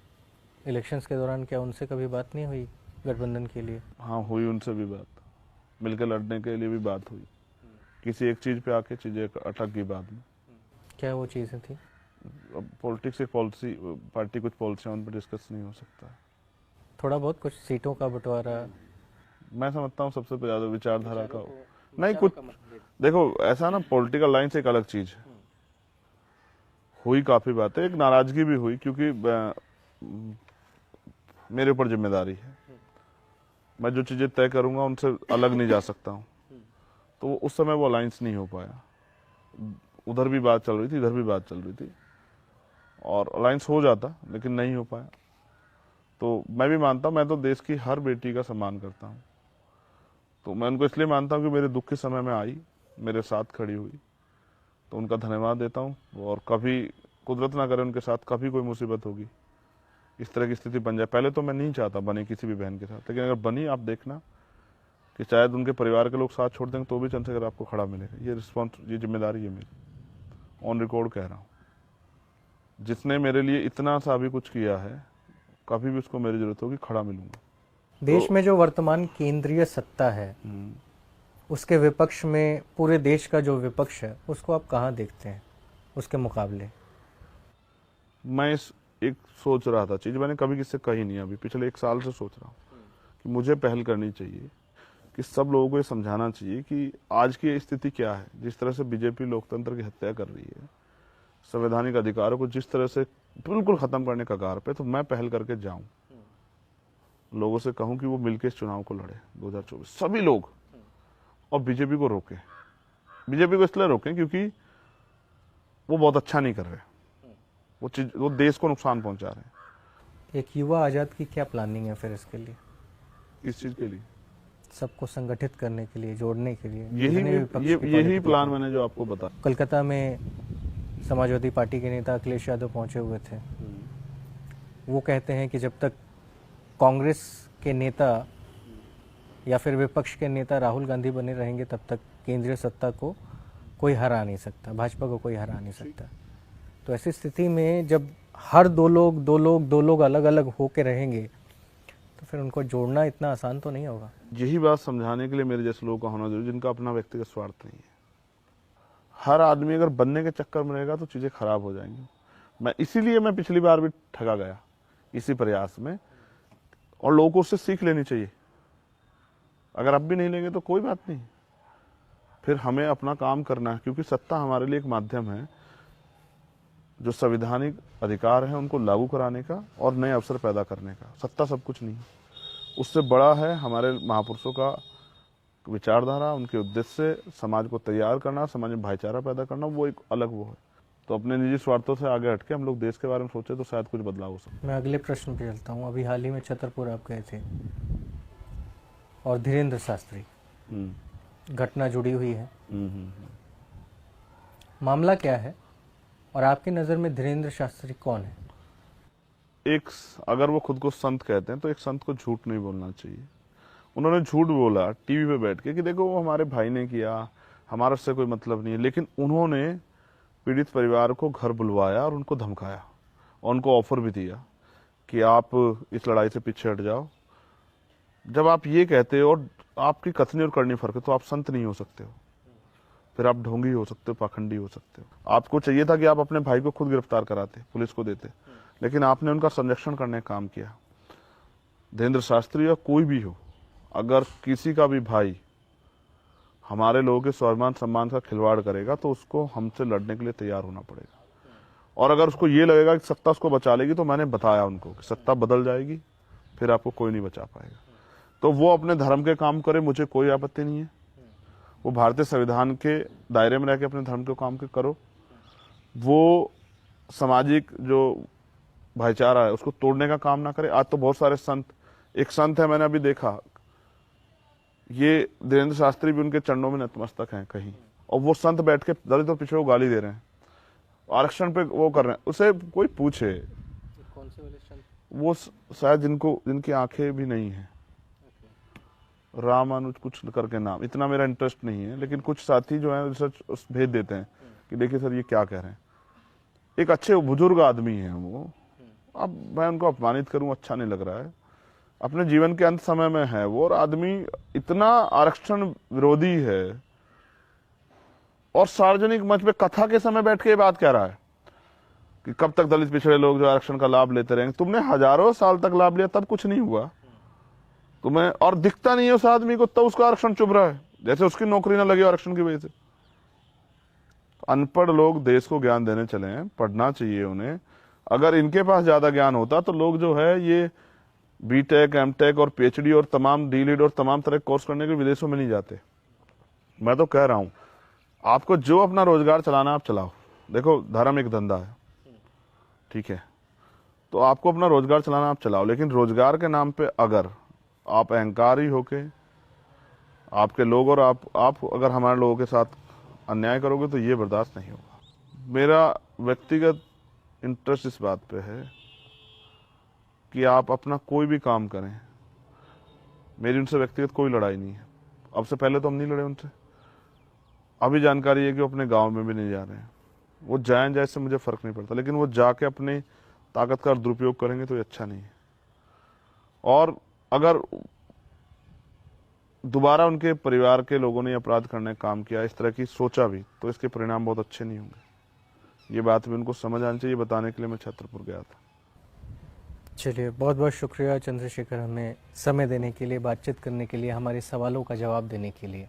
इलेक्शंस के दौरान क्या उनसे कभी बात नहीं हुई गठबंधन के लिए? हाँ हुई, उनसे भी बात, मिलकर लड़ने के लिए भी बात हुई। किसी एक चीज पे आके चीजें अटक गई बाद में। क्या वो चीज़ें थी? अब पॉलिटिक्स एक पॉलिसी, पार्टी कुछ पॉलिसी उन पर डिस्कस नहीं हो सकता। थोड़ा बहुत कुछ सीटों का बंटवारा? मैं समझता हूँ सबसे ज़्यादा विचारधारा का नहीं कुछ। देखो ऐसा ना, पॉलिटिकल लाइन से एक अलग चीज है। हुई काफी बातें, एक नाराजगी भी हुई क्योंकि मेरे ऊपर जिम्मेदारी है। मैं जो चीजें तय करूंगा उनसे अलग नहीं जा सकता हूँ। तो उस समय वो अलायंस नहीं हो पाया। उधर भी बात चल रही थी, इधर भी बात चल रही थी, और अलायंस हो जाता लेकिन नहीं हो पाया। तो मैं भी मानता हूँ, मैं तो देश की हर बेटी का सम्मान करता हूँ। तो मैं उनको इसलिए मानता हूँ कि मेरे दुख के समय में आई, मेरे साथ खड़ी हुई, तो उनका धन्यवाद देता हूँ। और कभी कुदरत ना करे उनके साथ कभी कोई मुसीबत होगी, इस तरह की स्थिति बन जाए। पहले तो मैं नहीं चाहता बने किसी भी बहन के साथ, लेकिन अगर बनी, आप देखना कि शायद उनके परिवार के लोग साथ छोड़ देंगे तो भी चंद्रशेखर आपको खड़ा मिलेगा। ये जिम्मेदारी है मेरी, ऑन रिकॉर्ड कह रहा हूँ। जिसने मेरे लिए इतना सा भी कुछ किया है, कभी भी उसको मेरी जरूरत होगी खड़ा मिलूंगा। देश में जो वर्तमान केंद्रीय सत्ता है, उसके विपक्ष में पूरे देश का जो विपक्ष है, उसको आप कहाँ देखते हैं उसके मुकाबले? मैं एक सोच रहा था चीज, मैंने कभी किससे कही नहीं, अभी पिछले 1 साल से सोच रहा हूँ कि मुझे पहल करनी चाहिए कि सब लोगों को ये समझाना चाहिए कि आज की स्थिति क्या है। जिस तरह से बीजेपी लोकतंत्र की हत्या कर रही है, संवैधानिक अधिकारों को जिस तरह से बिल्कुल खत्म करने का कगार पे, तो मैं पहल करके जाऊं, लोगों से कहूं कि वो मिलकर इस चुनाव को लड़े 2024, सभी लोग, और बीजेपी को रोकें। बीजेपी को इसलिए रोकें क्योंकि वो बहुत अच्छा नहीं कर रहे, वो देश को नुकसान पहुंचा रहे हैं। एक युवा आज़ाद की क्या प्लानिंग है फिर इसके लिए? इस चीज के लिए सबको संगठित करने के लिए, जोड़ने के लिए? जितने विपक्ष की यही पॉलिटिकल प्लान मैंने जो आपको बताया। कोलकाता में समाजवादी पार्टी के नेता अखिलेश यादव पहुंचे हुए थे। वो कहते हैं कि जब तक कांग्रेस के नेता या फिर विपक्ष के नेता राहुल गांधी बने रहेंगे, तब तक केंद्रीय सत्ता को कोई हरा नहीं सकता, भाजपा को कोई हरा नहीं सकता। तो ऐसी स्थिति में जब हर दो लोग अलग अलग होके रहेंगे, तो फिर उनको जोड़ना इतना आसान तो नहीं होगा। यही बात समझाने के लिए मेरे जैसे लोगों का होना जरूरी, जिनका अपना व्यक्तिगत स्वार्थ नहीं है। हर आदमी अगर बनने के चक्कर में रहेगा तो चीजें खराब हो जाएंगी। इसीलिए मैं पिछली बार भी ठगा गया इसी प्रयास में, और लोगों को उससे सीख लेनी चाहिए। अगर अब भी नहीं लेंगे तो कोई बात नहीं, फिर हमें अपना काम करना है, क्योंकि सत्ता हमारे लिए एक माध्यम है, जो संवैधानिक अधिकार है उनको लागू कराने का और नए अवसर पैदा करने का। सत्ता सब कुछ नहीं, उससे बड़ा है हमारे महापुरुषों का विचारधारा, उनके उद्देश्य समाज को तैयार करना, समाज में भाईचारा पैदा करना, वो एक अलग वो है। तो अपने निजी स्वार्थों से आगे हटके हम लोग देश के बारे में सोचे तो शायद कुछ बदलाव हो सकता है। मैं अगले प्रश्न पे चलता हूँ। अभी हाल ही में छतरपुर आप गए थे, और धीरेन्द्र शास्त्री घटना जुड़ी हुई है। मामला क्या है, और आपकी नज़र में धीरेन्द्र शास्त्री कौन है? अगर वो खुद को संत कहते हैं तो एक संत को झूठ नहीं बोलना चाहिए। उन्होंने झूठ बोला टीवी पे बैठ के कि देखो वो हमारे भाई ने किया, हमारा उससे कोई मतलब नहीं है, लेकिन उन्होंने पीड़ित परिवार को घर बुलवाया और उनको धमकाया, और उनको ऑफर भी दिया कि आप इस लड़ाई से पीछे हट जाओ। जब आप ये कहते हो और आपकी कथनी और करनी फर्क है, तो आप संत नहीं हो सकते हो, फिर आप ढोंगी हो सकते हो, पाखंडी हो सकते हो। आपको चाहिए था कि आप अपने भाई को खुद गिरफ्तार कराते, पुलिस को देते, लेकिन आपने उनका संरक्षण करने का काम किया। धीरेन्द्र शास्त्री या कोई भी हो, अगर किसी का भी भाई हमारे लोगों के स्वाभिमान सम्मान का खिलवाड़ करेगा तो उसको हमसे लड़ने के लिए तैयार होना पड़ेगा। और अगर उसको ये लगेगा कि सत्ता उसको बचा लेगी, तो मैंने बताया उनको कि सत्ता बदल जाएगी, फिर आपको कोई नहीं बचा पाएगा। तो वो अपने धर्म के काम करे, मुझे कोई आपत्ति नहीं है। वो भारतीय संविधान के दायरे में रह के अपने धर्म के काम के करो। वो सामाजिक जो भाईचारा है उसको तोड़ने का काम ना करे। आज तो बहुत सारे संत, एक संत है मैंने अभी देखा, ये धीरेन्द्र शास्त्री भी उनके चरणों में नतमस्तक हैं कहीं, और वो संत बैठ के दलित और पिछड़ों को गाली दे रहे हैं, आरक्षण पे वो कर रहे हैं, उसे कोई पूछे। कौन से वाले संत? वो शायद जिनकी आंखें भी नहीं है, रामानुज कुछ करके नाम, इतना मेरा इंटरेस्ट नहीं है, लेकिन कुछ साथी जो है रिसर्च भेज देते हैं कि देखिए सर ये क्या कह रहे हैं। एक अच्छे बुजुर्ग आदमी है वो, अब मैं उनको अपमानित करूं अच्छा नहीं लग रहा है, अपने जीवन के अंत समय में है वो, और आदमी इतना आरक्षण विरोधी है और सार्वजनिक मंच पे कथा के समय बैठ के ये बात कह रहा है कि कब तक दलित पिछड़े लोग जो आरक्षण का लाभ लेते रहेंगे। तुमने हजारों साल तक लाभ लिया तब कुछ नहीं हुआ तुम्हें, और दिखता नहीं है उस आदमी को, तब उसका आरक्षण चुभ रहा है, जैसे उसकी नौकरी ना लगी आरक्षण की वजह से। अनपढ़ लोग देश को ज्ञान देने चले हैं, पढ़ना चाहिए उन्हें। अगर इनके पास ज्यादा ज्ञान होता तो लोग जो है ये बीटेक, एमटेक और पीएचडी और तमाम डीलिट और तमाम तरह के कोर्स करने के विदेशों में नहीं जाते। मैं तो कह रहा हूं आपको जो अपना रोजगार चलाना आप चलाओ। देखो धर्म एक धंधा है, ठीक है, तो आपको अपना रोजगार चलाना आप चलाओ, लेकिन रोजगार के नाम पे अगर आप अहंकारी होके आपके लोग और आप अगर हमारे लोगों के साथ अन्याय करोगे तो ये बर्दाश्त नहीं होगा। मेरा व्यक्तिगत इंटरेस्ट इस बात पे है कि आप अपना कोई भी काम करें, मेरी उनसे व्यक्तिगत कोई लड़ाई नहीं है। अब से पहले तो हम नहीं लड़े उनसे, अभी जानकारी है कि वो अपने गांव में भी नहीं जा रहे हैं। वो जाएं जाए से मुझे फर्क नहीं पड़ता, लेकिन वो जाके अपनी ताकत का दुरुपयोग करेंगे तो ये अच्छा नहीं है। और अगर दोबारा उनके परिवार के लोगों ने अपराध करने का काम किया, इस तरह की सोचा भी, तो इसके परिणाम बहुत अच्छे नहीं होंगे। ये बात भी उनको समझ आनी चाहिए, बताने के लिए मैं छतरपुर गया था। चलिए, बहुत बहुत शुक्रिया चंद्रशेखर, हमें समय देने के लिए, बातचीत करने के लिए, हमारे सवालों का जवाब देने के लिए।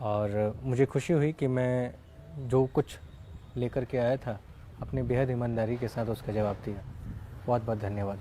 और मुझे खुशी हुई कि मैं जो कुछ लेकर के आया था अपनी बेहद ईमानदारी के साथ उसका जवाब दिया। बहुत बहुत धन्यवाद।